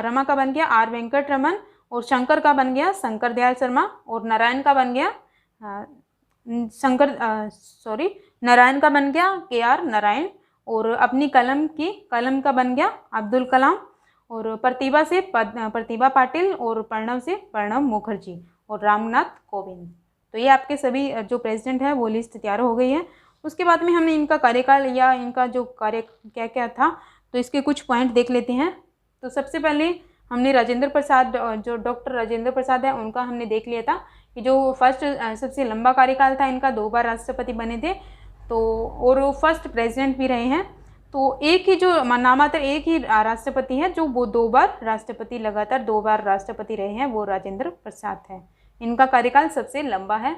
रमा का बन गया आर वेंकट रमन, और शंकर का बन गया शंकर दयाल शर्मा, और नारायण का बन गया नारायण का बन गया KR नारायण, और अपनी कलम का बन गया अब्दुल कलाम, और प्रतिभा पाटिल, और प्रणव से प्रणव मुखर्जी, और रामनाथ कोविंद। तो ये आपके सभी जो प्रेसिडेंट है वो लिस्ट तैयार हो गई है। उसके बाद में हमने इनका कार्यकाल या इनका जो कार्य क्या क्या था, तो इसके कुछ पॉइंट देख लेते हैं। तो सबसे पहले हमने राजेंद्र प्रसाद, जो डॉक्टर राजेंद्र प्रसाद है, उनका हमने देख लिया था कि जो फर्स्ट सबसे लंबा कार्यकाल था इनका, 2 बार राष्ट्रपति बने थे, तो और वो फर्स्ट प्रेसिडेंट भी रहे हैं। तो एक ही जो नामात्र एक ही राष्ट्रपति है जो वो 2 बार राष्ट्रपति, लगातार 2 बार राष्ट्रपति रहे हैं, वो राजेंद्र प्रसाद है। इनका कार्यकाल सबसे लंबा है।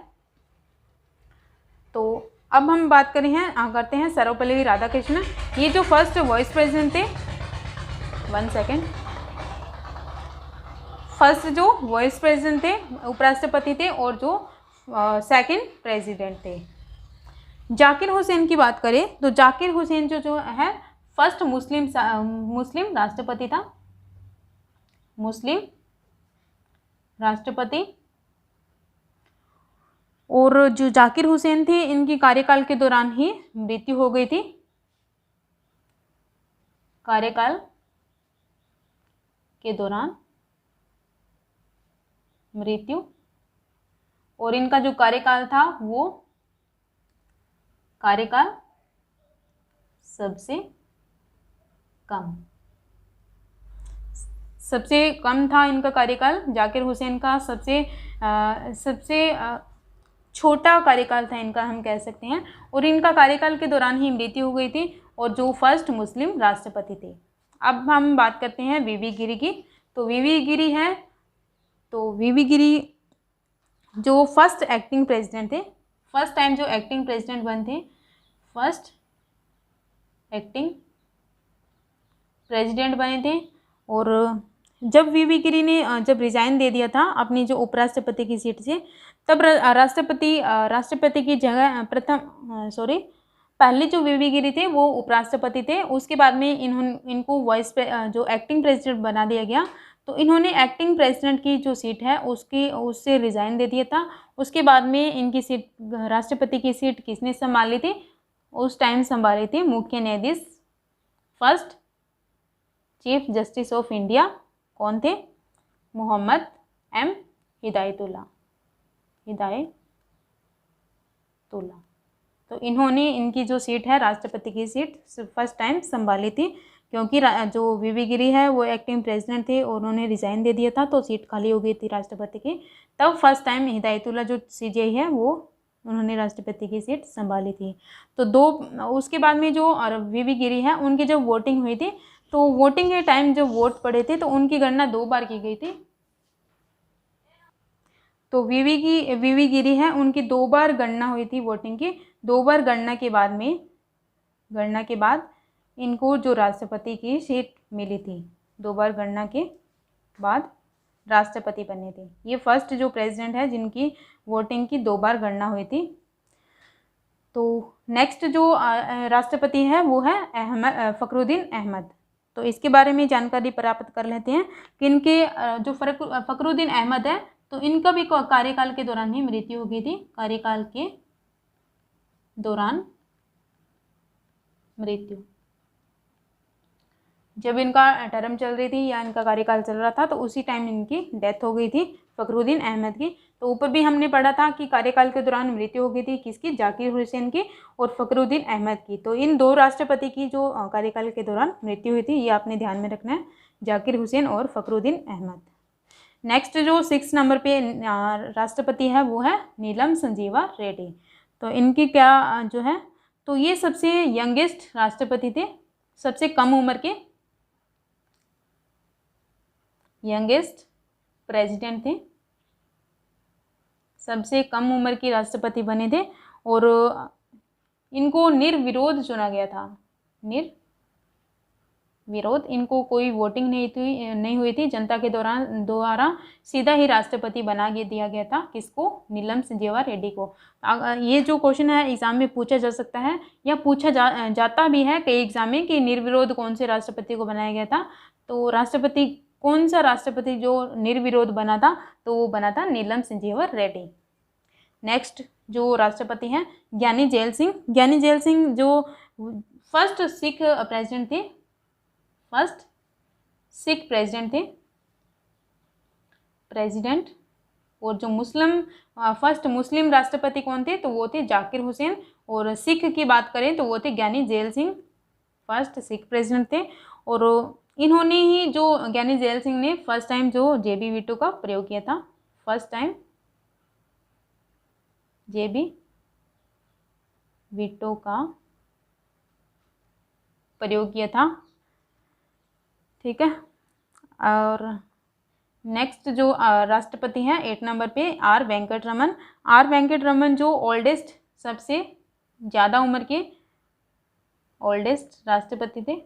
तो अब हम बात करते हैं सर्वपल्ली राधाकृष्णन। ये जो फर्स्ट वाइस प्रेसिडेंट थे, 1 सेकेंड, फर्स्ट जो वाइस प्रेसिडेंट थे, उपराष्ट्रपति थे, और जो सेकंड प्रेसिडेंट थे। जाकिर हुसैन की बात करें तो जाकिर हुसैन जो है फर्स्ट मुस्लिम राष्ट्रपति था, मुस्लिम राष्ट्रपति। और जो जाकिर हुसैन थे इनकी कार्यकाल के दौरान ही मृत्यु हो गई थी, कार्यकाल के दौरान मृत्यु। और इनका जो कार्यकाल था वो कार्यकाल सबसे कम था इनका कार्यकाल। जाकिर हुसैन का सबसे छोटा कार्यकाल था इनका, हम कह सकते हैं। और इनका कार्यकाल के दौरान ही मृत्यु हो गई थी, और जो फर्स्ट मुस्लिम राष्ट्रपति थे। अब हम बात करते हैं वीवी गिरी की। तो वीवी गिरी है, तो वीवी गिरी जो फर्स्ट एक्टिंग प्रेसिडेंट थे, फर्स्ट टाइम जो एक्टिंग प्रेसिडेंट बने थे, फर्स्ट एक्टिंग प्रेसिडेंट बने थे। और जब वीवी गिरी ने जब रिजाइन दे दिया था अपनी जो उपराष्ट्रपति की सीट से, तब राष्ट्रपति की जगह पहले जो वीवी गिरी थे वो उपराष्ट्रपति थे। उसके बाद में इनको जो एक्टिंग प्रेसिडेंट बना दिया गया। तो इन्होंने एक्टिंग प्रेसिडेंट की जो सीट है उससे रिजाइन दे दिया था। उसके बाद में इनकी सीट, राष्ट्रपति की सीट किसने संभाली थी? उस टाइम संभाली थी मुख्य न्यायाधीश, first chief justice of India. कौन थे? मोहम्मद M हिदायतुल्ला। तो इन्होंने इनकी जो सीट है राष्ट्रपति की सीट फर्स्ट टाइम संभाली थी, क्योंकि जो वीवी गिरी है वो एक्टिंग प्रेसिडेंट थे और उन्होंने रिजाइन दे दिया था, तो सीट खाली हो गई थी राष्ट्रपति की। तब फर्स्ट टाइम हिदायतुल्ला जो CJI है वो उन्होंने राष्ट्रपति की सीट संभाली थी। तो उसके बाद में जो वीवी गिरी है उनकी जब वोटिंग हुई थी, तो वोटिंग के टाइम जब वोट पड़े थे तो उनकी गणना 2 बार की गई थी। तो वीवी गिरी है, उनकी 2 बार गणना हुई थी वोटिंग की। 2 बार गणना के बाद इनको जो राष्ट्रपति की सीट मिली थी, 2 बार गणना के बाद राष्ट्रपति बने थे। ये फर्स्ट जो प्रेसिडेंट है जिनकी वोटिंग की 2 बार गणना हुई थी। तो नेक्स्ट जो राष्ट्रपति है वो है फखरुद्दीन अहमद। तो इसके बारे में जानकारी प्राप्त कर लेते हैं कि इनके जो फखरुद्दीन अहमद है तो इनका भी कार्यकाल के दौरान ही मृत्यु हो गई थी, कार्यकाल के दौरान मृत्यु। जब इनका टर्म चल रही थी या इनका कार्यकाल चल रहा था तो उसी टाइम इनकी डेथ हो गई थी फखरुद्दीन अहमद की। तो ऊपर भी हमने पढ़ा था कि कार्यकाल के दौरान मृत्यु हो गई थी किसकी, जाकिर हुसैन की और फखरुद्दीन अहमद की। तो इन दो राष्ट्रपति की जो कार्यकाल के दौरान मृत्यु हुई थी ये आपने ध्यान में रखना है, जाकिर हुसैन और फखरुद्दीन अहमद। नेक्स्ट जो 6 नंबर पे राष्ट्रपति है वो है नीलम संजीवा रेड्डी। तो इनकी क्या जो है, तो ये सबसे यंगेस्ट राष्ट्रपति थे, सबसे कम उम्र के यंगेस्ट प्रेसिडेंट थे, सबसे कम उम्र के राष्ट्रपति बने थे और इनको निर्विरोध चुना गया था, निर्विरोध, इनको कोई वोटिंग नहीं हुई थी, जनता के द्वारा सीधा ही राष्ट्रपति बना दिया गया था। किसको, नीलम संजीवा रेड्डी को। ये जो क्वेश्चन है एग्जाम में पूछा जा सकता है या पूछा जाता भी है कई एग्जाम में कि निर्विरोध कौन से राष्ट्रपति को बनाया गया था। तो राष्ट्रपति कौन सा राष्ट्रपति जो निर्विरोध बना था, तो वो बना था नीलम संजीवा रेड्डी। नेक्स्ट जो राष्ट्रपति हैं ज्ञानी जैल सिंह। ज्ञानी जैल सिंह जो फर्स्ट सिख प्रेसिडेंट थे, फर्स्ट सिख प्रेसिडेंट थे, प्रेसिडेंट। और जो फर्स्ट मुस्लिम राष्ट्रपति कौन थे, तो वो थे जाकिर हुसैन। और सिख की बात करें तो वो थे ज्ञानी gel Singh, first Sikh president थे। और इन्होंने ही जो ज्ञानी जैल सिंह ने फर्स्ट टाइम जो जेबी वीटो का प्रयोग किया था, फर्स्ट टाइम जेबी वीटो का प्रयोग किया था, ठीक है। और नेक्स्ट जो राष्ट्रपति हैं 8 नंबर पे आर वेंकट रमन। आर वेंकट रमन जो ओल्डेस्ट, सबसे ज़्यादा उम्र के ओल्डेस्ट राष्ट्रपति थे,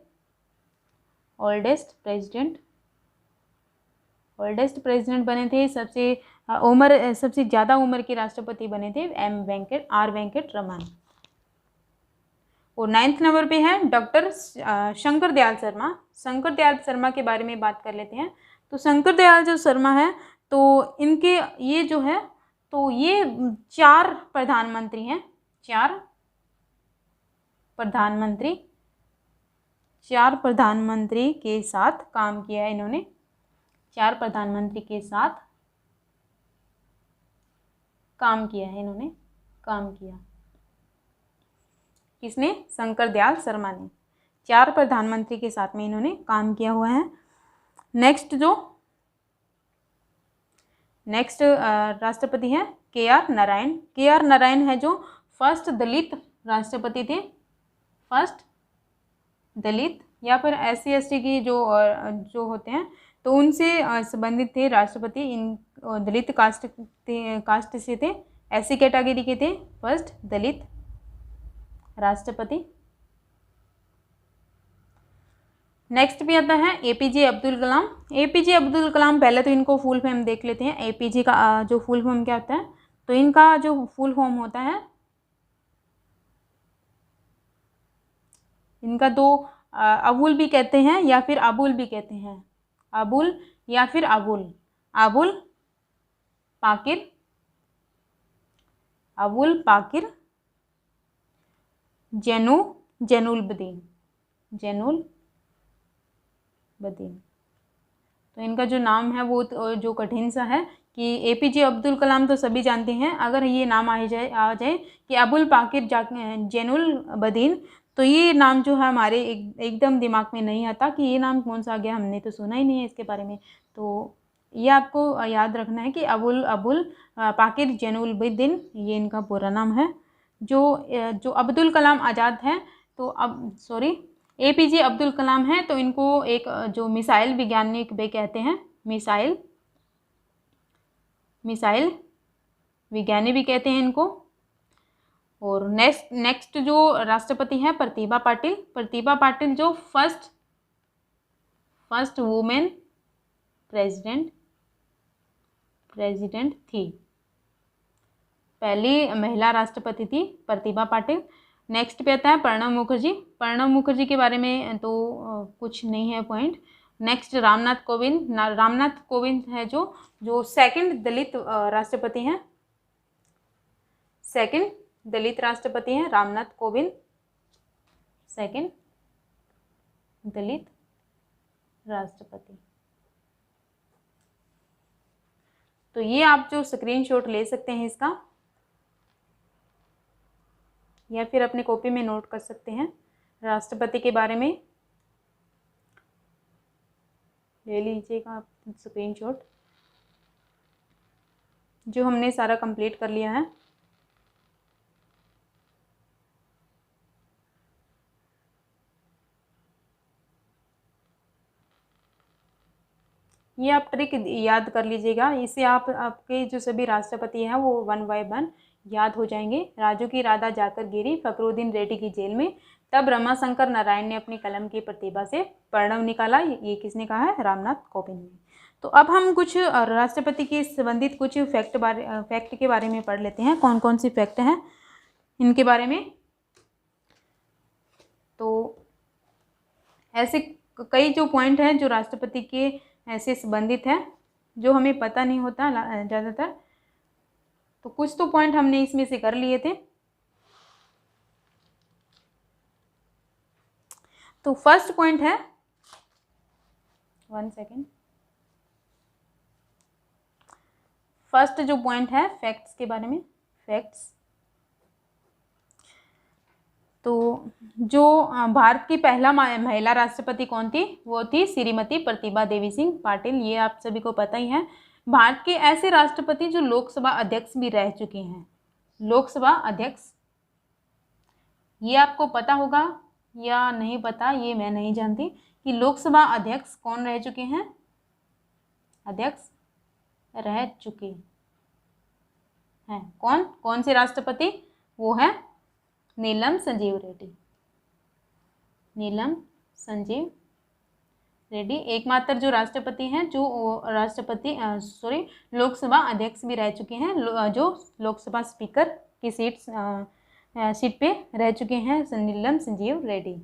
ओल्डेस्ट प्रेसिडेंट बने थे, सबसे ज़्यादा उम्र के राष्ट्रपति बने थे आर वेंकट रमन। और 9th नंबर पे है डॉक्टर शंकर दयाल शर्मा। शंकर दयाल शर्मा के बारे में बात कर लेते हैं। तो शंकर दयाल जो शर्मा है तो इनके ये जो है, तो ये 4 प्रधानमंत्री हैं, 4 प्रधानमंत्री के साथ काम किया है इन्होंने, 4 प्रधानमंत्री के साथ काम किया है इन्होंने, काम किया। किसने, शंकर दयाल शर्मा ने 4 प्रधानमंत्री के साथ में इन्होंने काम किया हुआ है। नेक्स्ट राष्ट्रपति हैं KR नारायण। KR नारायण है जो फर्स्ट दलित राष्ट्रपति थे, फर्स्ट दलित या फिर SC/ST की जो होते हैं तो उनसे संबंधित थे राष्ट्रपति। इन दलित कास्ट से थे, SC कैटेगरी के थे, फर्स्ट दलित राष्ट्रपति। नेक्स्ट भी आता है APJ अब्दुल कलाम। APJ अब्दुल कलाम, पहले तो इनको फुल फॉर्म देख लेते हैं। APJ का जो फुल फॉर्म क्या होता है, तो इनका जो फुल फॉर्म होता है, इनका तो अबुल भी कहते हैं या फिर अबुल भी कहते हैं, अबुल या फिर अबुल पाकिर, अबुल पाकिर जैनुल बदीन। तो इनका जो नाम है वो जो कठिन सा है कि APJ अब्दुल कलाम तो सभी जानते हैं, अगर ये नाम आ जाए कि अबुल पाकिर जैनुल बदीन, तो ये नाम जो है हमारे एकदम दिमाग में नहीं आता कि ये नाम कौन सा आ गया, हमने तो सुना ही नहीं है इसके बारे में। तो ये आपको याद रखना है कि अबुल पाकिर जैनुल बदीन ये इनका पूरा नाम है। जो अब्दुल कलाम आज़ाद हैं, तो APJ अब्दुल कलाम है तो इनको एक जो मिसाइल वैज्ञानिक भी कहते हैं, मिसाइल विज्ञानी भी कहते हैं इनको। और नेक्स्ट जो राष्ट्रपति हैं प्रतिभा पाटिल जो फर्स्ट वुमेन प्रेसिडेंट थी, पहली महिला राष्ट्रपति थी प्रतिभा पाटिल। नेक्स्ट पे आता है प्रणब मुखर्जी। प्रणब मुखर्जी के बारे में तो कुछ नहीं है पॉइंट। नेक्स्ट रामनाथ कोविंद। रामनाथ कोविंद है जो सेकंड दलित राष्ट्रपति हैं, सेकंड दलित राष्ट्रपति हैं रामनाथ कोविंद, सेकंड दलित राष्ट्रपति। तो ये आप जो स्क्रीनशॉट ले सकते हैं इसका, या फिर अपने कॉपी में नोट कर सकते हैं। राष्ट्रपति के बारे में ले लीजिएगा आप स्क्रीनशॉट, जो हमने सारा कंप्लीट कर लिया है। ये आप ट्रिक याद कर लीजिएगा, इससे आपके जो सभी राष्ट्रपति हैं वो 1 बाय 1 याद हो जाएंगे। राजू की राधा जाकर गिरी फखरुद्दीन रेड्डी की जेल में, तब रमाशंकर नारायण ने अपनी कलम की प्रतिभा से प्रणव निकाला। ये किसने कहा है? रामनाथ कोविंद ने। तो अब हम कुछ राष्ट्रपति के संबंधित कुछ फैक्ट के बारे में पढ़ लेते हैं। कौन कौन सी फैक्ट हैं इनके बारे में। तो ऐसे कई जो पॉइंट हैं जो राष्ट्रपति के ऐसे संबंधित है जो हमें पता नहीं होता ज़्यादातर, तो कुछ तो पॉइंट हमने इसमें से कर लिए थे। तो फर्स्ट पॉइंट है, 1 सेकेंड, फर्स्ट जो पॉइंट है फैक्ट्स के बारे में। फैक्ट्स, तो जो भारत की पहला महिला राष्ट्रपति कौन थी? वो थी श्रीमती प्रतिभा देवी सिंह पाटिल। ये आप सभी को पता ही है। भारत के ऐसे राष्ट्रपति जो लोकसभा अध्यक्ष भी रह चुके हैं, लोकसभा अध्यक्ष, ये आपको पता होगा या नहीं पता, ये मैं नहीं जानती कि लोकसभा अध्यक्ष कौन रह चुके हैं, अध्यक्ष रह चुके हैं कौन कौन से राष्ट्रपति? वो है नीलम संजीव रेड्डी। नीलम संजीव रेड्डी एकमात्र जो राष्ट्रपति हैं जो लोकसभा अध्यक्ष भी रह चुके हैं, जो लोकसभा स्पीकर की सीट पे रह चुके हैं, नीलम संजीव रेड्डी।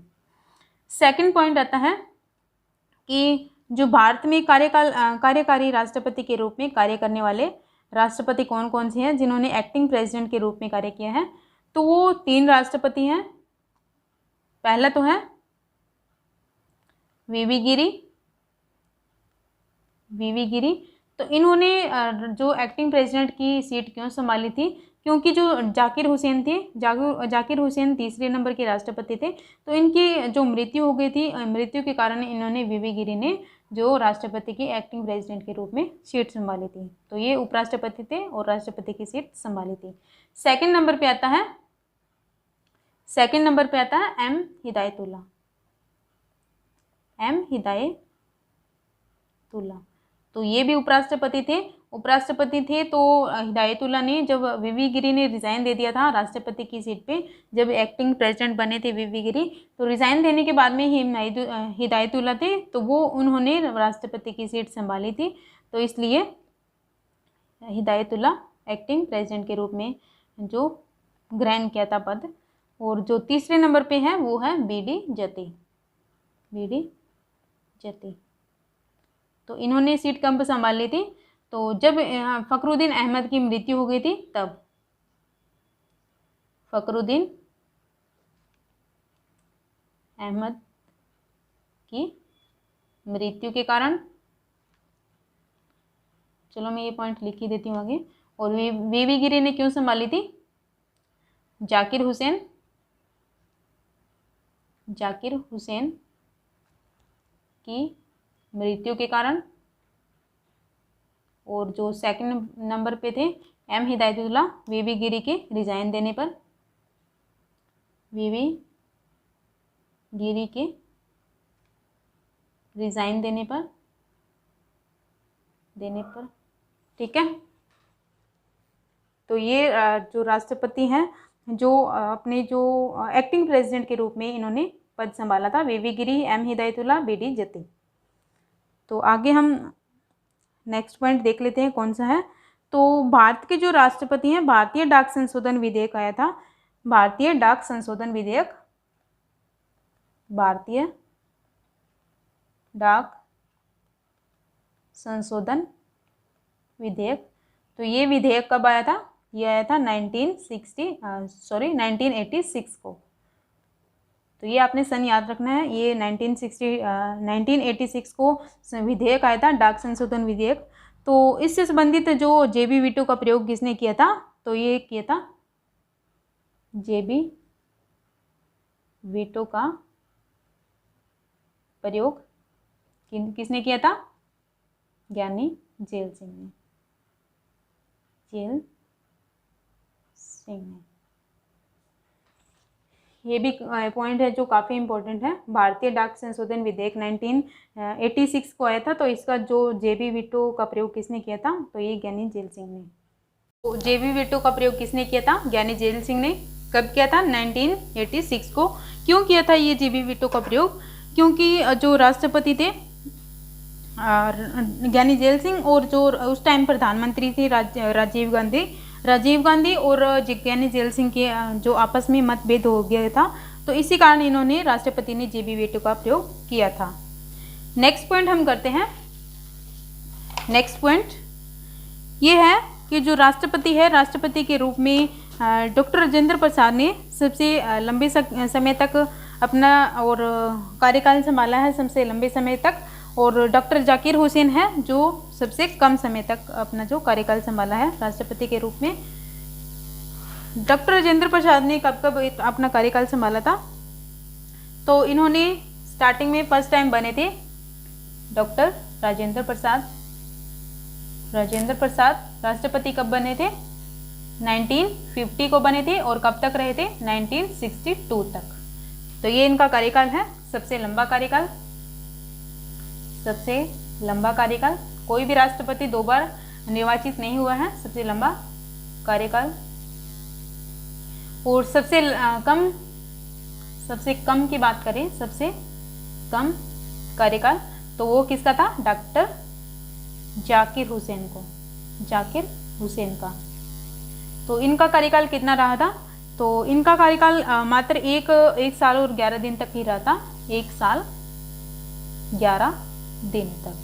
सेकंड पॉइंट आता है कि जो भारत में कार्यकारी राष्ट्रपति के रूप में कार्य करने वाले राष्ट्रपति कौन कौन से हैं जिन्होंने एक्टिंग प्रेसिडेंट के रूप में कार्य किया है? तो वो 3 राष्ट्रपति हैं। पहला तो है वीवी गिरी। तो इन्होंने जो एक्टिंग प्रेसिडेंट की सीट क्यों संभाली थी? क्योंकि जो जाकिर हुसैन तीसरे नंबर के राष्ट्रपति थे, तो इनकी जो मृत्यु हो गई थी, मृत्यु के कारण इन्होंने वीवी गिरी ने जो राष्ट्रपति की एक्टिंग प्रेसिडेंट के रूप में सीट संभाली थी। तो ये उपराष्ट्रपति थे और राष्ट्रपति की सीट संभाली थी। सेकंड नंबर पे आता है एम हिदायतुल्ला। तो ये भी उपराष्ट्रपति थे। तो हिदायतुल्ला ने, जब वीवी गिरी ने रिज़ाइन दे दिया था राष्ट्रपति की सीट पे, जब एक्टिंग प्रेसिडेंट बने थे वीवी गिरी, तो रिज़ाइन देने के बाद में ही हिदायतुल्ला थे, तो वो उन्होंने राष्ट्रपति की सीट संभाली थी। तो इसलिए हिदायतुल्ला एक्टिंग प्रेसिडेंट के रूप में जो ग्रहण किया था पद। और जो तीसरे नंबर पे है वो है बीडी जती। तो इन्होंने सीट कब संभाली थी? तो जब फखरुद्दीन अहमद की मृत्यु हो गई थी, तब फखरुद्दीन अहमद की मृत्यु के कारण, चलो मैं ये पॉइंट लिख ही देती हूँ आगे। और वीवी गिरी ने क्यों संभाली थी? जाकिर हुसैन की मृत्यु के कारण। और जो सेकंड नंबर पे थे एम हिदायतुल्ला, वीवी गिरी के रिजाइन देने पर, ठीक है। तो ये जो राष्ट्रपति हैं जो अपने जो एक्टिंग प्रेसिडेंट के रूप में इन्होंने पद संभाला था, वीवी गिरी, एम हिदायतुल्ला, बीडी जती। तो आगे हम नेक्स्ट पॉइंट देख लेते हैं कौन सा है। तो भारत के जो राष्ट्रपति हैं, भारतीय डाक संशोधन विधेयक आया था भारतीय डाक संशोधन विधेयक, भारतीय डाक संशोधन विधेयक। तो ये विधेयक कब आया था? ये आया था 1986 को। तो ये आपने सन याद रखना है। ये 1986 को विधेयक आया था, डाक संशोधन विधेयक। तो इससे संबंधित जो जेबी वीटो का प्रयोग किसने किया था? तो ये किया था जेबी वीटो का प्रयोग किसने किया था? ज्ञानी जेल सिंह ने। जेल सिंह ने। ये भी पॉइंट है जो काफ़ी इम्पोर्टेंट है। भारतीय डाक संशोधन विधेयक 1986 को आया था, तो इसका जो जेबी वीटो का प्रयोग किसने किया था? तो ये ज्ञानी जेल सिंह ने। तो जेबी वीटो का प्रयोग किसने किया था? ज्ञानी जेल सिंह ने। कब किया था? 1986 को। क्यों किया था ये जेबी वीटो का प्रयोग? क्योंकि जो राष्ट्रपति थे ज्ञानी जेल सिंह और जो उस टाइम प्रधानमंत्री थे राजीव गांधी और ज्ञानी जेल सिंह के जो आपस में मतभेद हो गया था, तो इसी कारण इन्होंने राष्ट्रपति ने जेबी वीटो का प्रयोग किया था। नेक्स्ट पॉइंट हम करते हैं। नेक्स्ट पॉइंट ये है कि जो राष्ट्रपति है, राष्ट्रपति के रूप में डॉक्टर राजेंद्र प्रसाद ने सबसे लंबे समय तक अपना और कार्यकाल संभाला है, सबसे लंबे समय तक। और डॉक्टर जाकिर हुसैन है जो सबसे कम समय तक अपना जो कार्यकाल संभाला है राष्ट्रपति के रूप में। डॉक्टर राजेंद्र प्रसाद ने कब कब अपना कार्यकाल संभाला था? तो इन्होंने स्टार्टिंग में फर्स्ट टाइम बने थे डॉक्टर राजेंद्र प्रसाद। राजेंद्र प्रसाद राष्ट्रपति कब बने थे? 1950 को बने थे और कब तक रहे थे? 1962 तक। तो ये इनका कार्यकाल है, सबसे लंबा कार्यकाल। सबसे लंबा कार्यकाल। कोई भी राष्ट्रपति 2 बार निर्वाचित नहीं हुआ है, सबसे लंबा कार्यकाल। और सबसे कम की बात करें, सबसे कम कार्यकाल, तो वो किसका था? डॉक्टर जाकिर हुसैन का। तो इनका कार्यकाल कितना रहा था? तो इनका कार्यकाल मात्र एक साल और 11 दिन तक ही रहा था। 1 साल 11 दिन तक।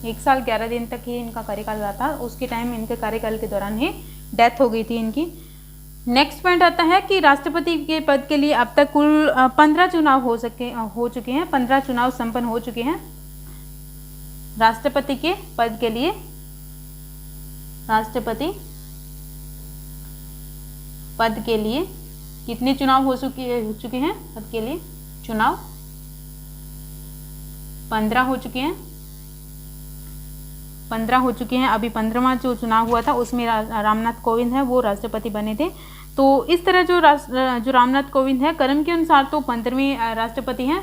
1 साल 11 दिन तक ही इनका कार्यकाल रहा था। उसके टाइम इनके कार्यकाल के दौरान ही डेथ हो गई थी इनकी। नेक्स्ट पॉइंट आता है कि राष्ट्रपति के पद के लिए अब तक कुल 15 चुनाव हो चुके हैं। 15 चुनाव संपन्न हो चुके हैं। राष्ट्रपति के पद के लिए कितने चुनाव हो चुके हैं? पद के लिए चुनाव 15 हो चुके हैं। 15 हो चुके हैं। अभी 15वां जो चुनाव हुआ था उसमें रामनाथ कोविंद है वो राष्ट्रपति बने थे। तो इस तरह जो रामनाथ कोविंद है, क्रम के अनुसार तो 15वें राष्ट्रपति हैं।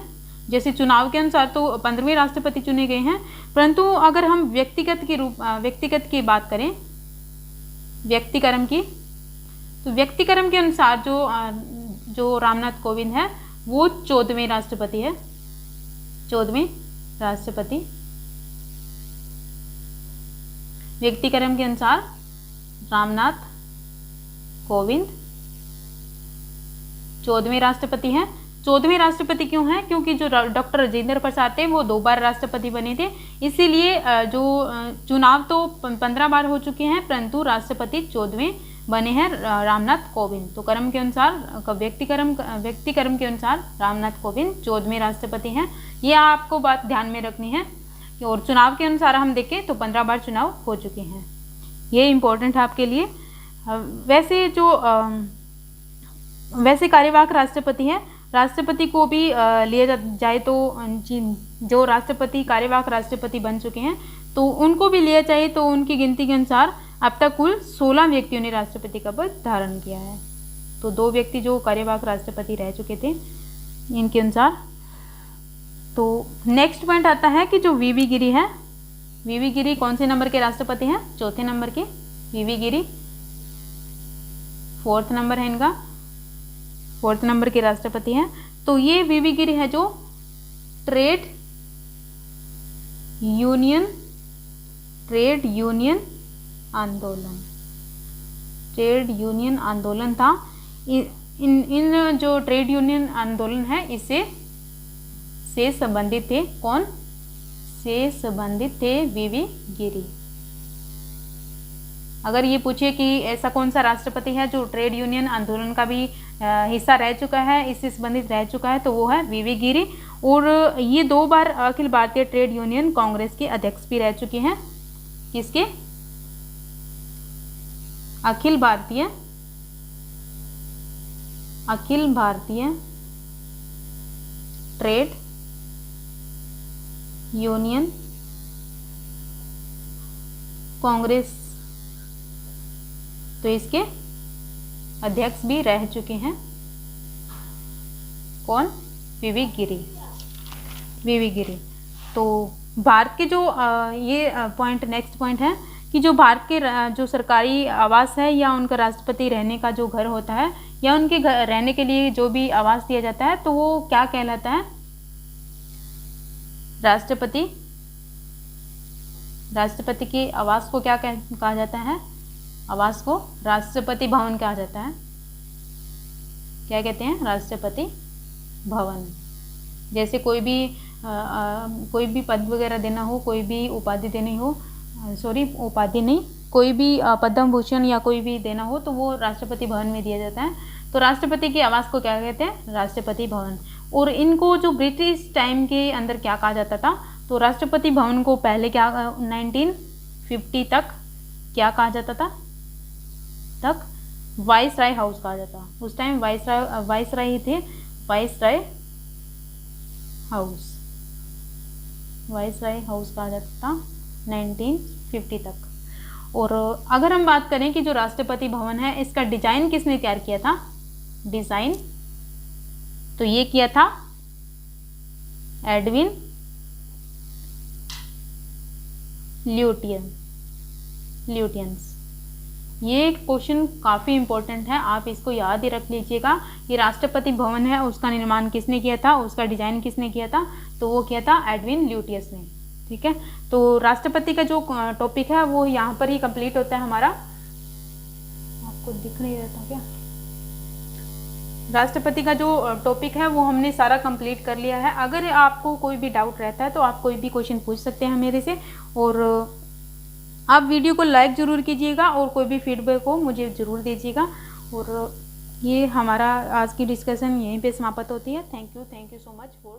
जैसे चुनाव के अनुसार तो 15वें राष्ट्रपति चुने गए हैं, परंतु अगर हम व्यक्तिगत की बात करें, व्यक्तिक्रम की, तो व्यक्तिक्रम के अनुसार जो रामनाथ कोविंद है वो 14वें राष्ट्रपति है। 14वें राष्ट्रपति व्यक्तिक्रम के अनुसार रामनाथ कोविंद 14वें राष्ट्रपति हैं। 14वें राष्ट्रपति क्यों हैं? क्योंकि जो डॉक्टर राजेंद्र प्रसाद थे वो 2 बार राष्ट्रपति बने थे, इसीलिए जो चुनाव तो 15 बार हो चुके हैं, परंतु राष्ट्रपति 14वें बने हैं रामनाथ कोविंद। तो क्रम के अनुसार व्यक्तिक्रम के अनुसार रामनाथ कोविंद 14वें राष्ट्रपति हैं। ये आपको बात ध्यान में रखनी है। और चुनाव के अनुसार हम देखें तो 15 बार चुनाव हो चुके हैं। ये इम्पोर्टेंट है आपके लिए। वैसे कार्यवाहक राष्ट्रपति हैं। राष्ट्रपति को भी लिया जाए तो जो राष्ट्रपति कार्यवाहक राष्ट्रपति बन चुके हैं तो उनको भी लिया चाहिए, तो उनकी गिनती के अनुसार अब तक कुल 16 व्यक्तियों ने राष्ट्रपति का पद धारण किया है। तो 2 व्यक्ति जो कार्यवाहक राष्ट्रपति रह चुके थे इनके अनुसार। तो नेक्स्ट पॉइंट आता है कि जो वीवी गिरी है, वीवी गिरी कौन से नंबर के राष्ट्रपति हैं? 4थे नंबर के वीवी गिरी, 4th नंबर है इनका, 4th नंबर के राष्ट्रपति हैं। तो ये वीवी गिरी है जो ट्रेड यूनियन ट्रेड यूनियन आंदोलन था, इन जो ट्रेड यूनियन आंदोलन है इससे से संबंधित थे कौन? से संबंधित थे वीवी गिरी। अगर ये पूछे कि ऐसा कौन सा राष्ट्रपति है जो ट्रेड यूनियन आंदोलन का भी हिस्सा रह चुका है, इससे संबंधित रह चुका है, तो वो है वीवी गिरी। और ये 2 बार अखिल भारतीय ट्रेड यूनियन कांग्रेस के अध्यक्ष भी रह चुके हैं। किसके? अखिल भारतीय ट्रेड यूनियन कांग्रेस, तो इसके अध्यक्ष भी रह चुके हैं कौन? वीवी गिरी। तो भारत के जो ये पॉइंट, नेक्स्ट पॉइंट है कि जो भारत के जो सरकारी आवास है या उनका राष्ट्रपति रहने का जो घर होता है या उनके घर रहने के लिए जो भी आवास दिया जाता है, तो वो क्या कहलाता है? राष्ट्रपति के आवास को क्या कहा जाता है? आवास को राष्ट्रपति भवन कहा जाता है। क्या कहते हैं? राष्ट्रपति भवन। जैसे कोई भी पद वगैरह देना हो, कोई भी उपाधि देनी हो, उपाधि नहीं, कोई भी पद्म भूषण या कोई भी देना हो, तो वो राष्ट्रपति भवन में दिया जाता है। तो राष्ट्रपति के आवास को क्या कहते हैं? राष्ट्रपति भवन। और इनको जो ब्रिटिश टाइम के अंदर क्या कहा जाता था? तो राष्ट्रपति भवन को पहले क्या 1950 तक क्या कहा जाता था? तक वाइसराय हाउस कहा जाता। उस टाइम वाइसराय ही थे, वाइसराय हाउस कहा जाता था 1950 तक। और अगर हम बात करें कि जो राष्ट्रपति भवन है इसका डिजाइन किसने तैयार किया था? डिजाइन तो ये किया था एडविन ल्यूटियंस। ये क्वेश्चन काफ़ी इंपॉर्टेंट है, आप इसको याद ही रख लीजिएगा कि राष्ट्रपति भवन है उसका निर्माण किसने किया था, उसका डिजाइन किसने किया था? तो वो किया था एडविन ल्यूटियस ने। ठीक है, तो राष्ट्रपति का जो टॉपिक है वो यहाँ पर ही कंप्लीट होता है हमारा। आपको दिख नहीं रहता क्या? राष्ट्रपति का जो टॉपिक है वो हमने सारा कंप्लीट कर लिया है। अगर आपको कोई भी डाउट रहता है तो आप कोई भी क्वेश्चन पूछ सकते हैं मेरे से। और आप वीडियो को लाइक ज़रूर कीजिएगा और कोई भी फीडबैक हो मुझे ज़रूर दीजिएगा। और ये हमारा आज की डिस्कशन यहीं पे समाप्त होती है। Thank you so much for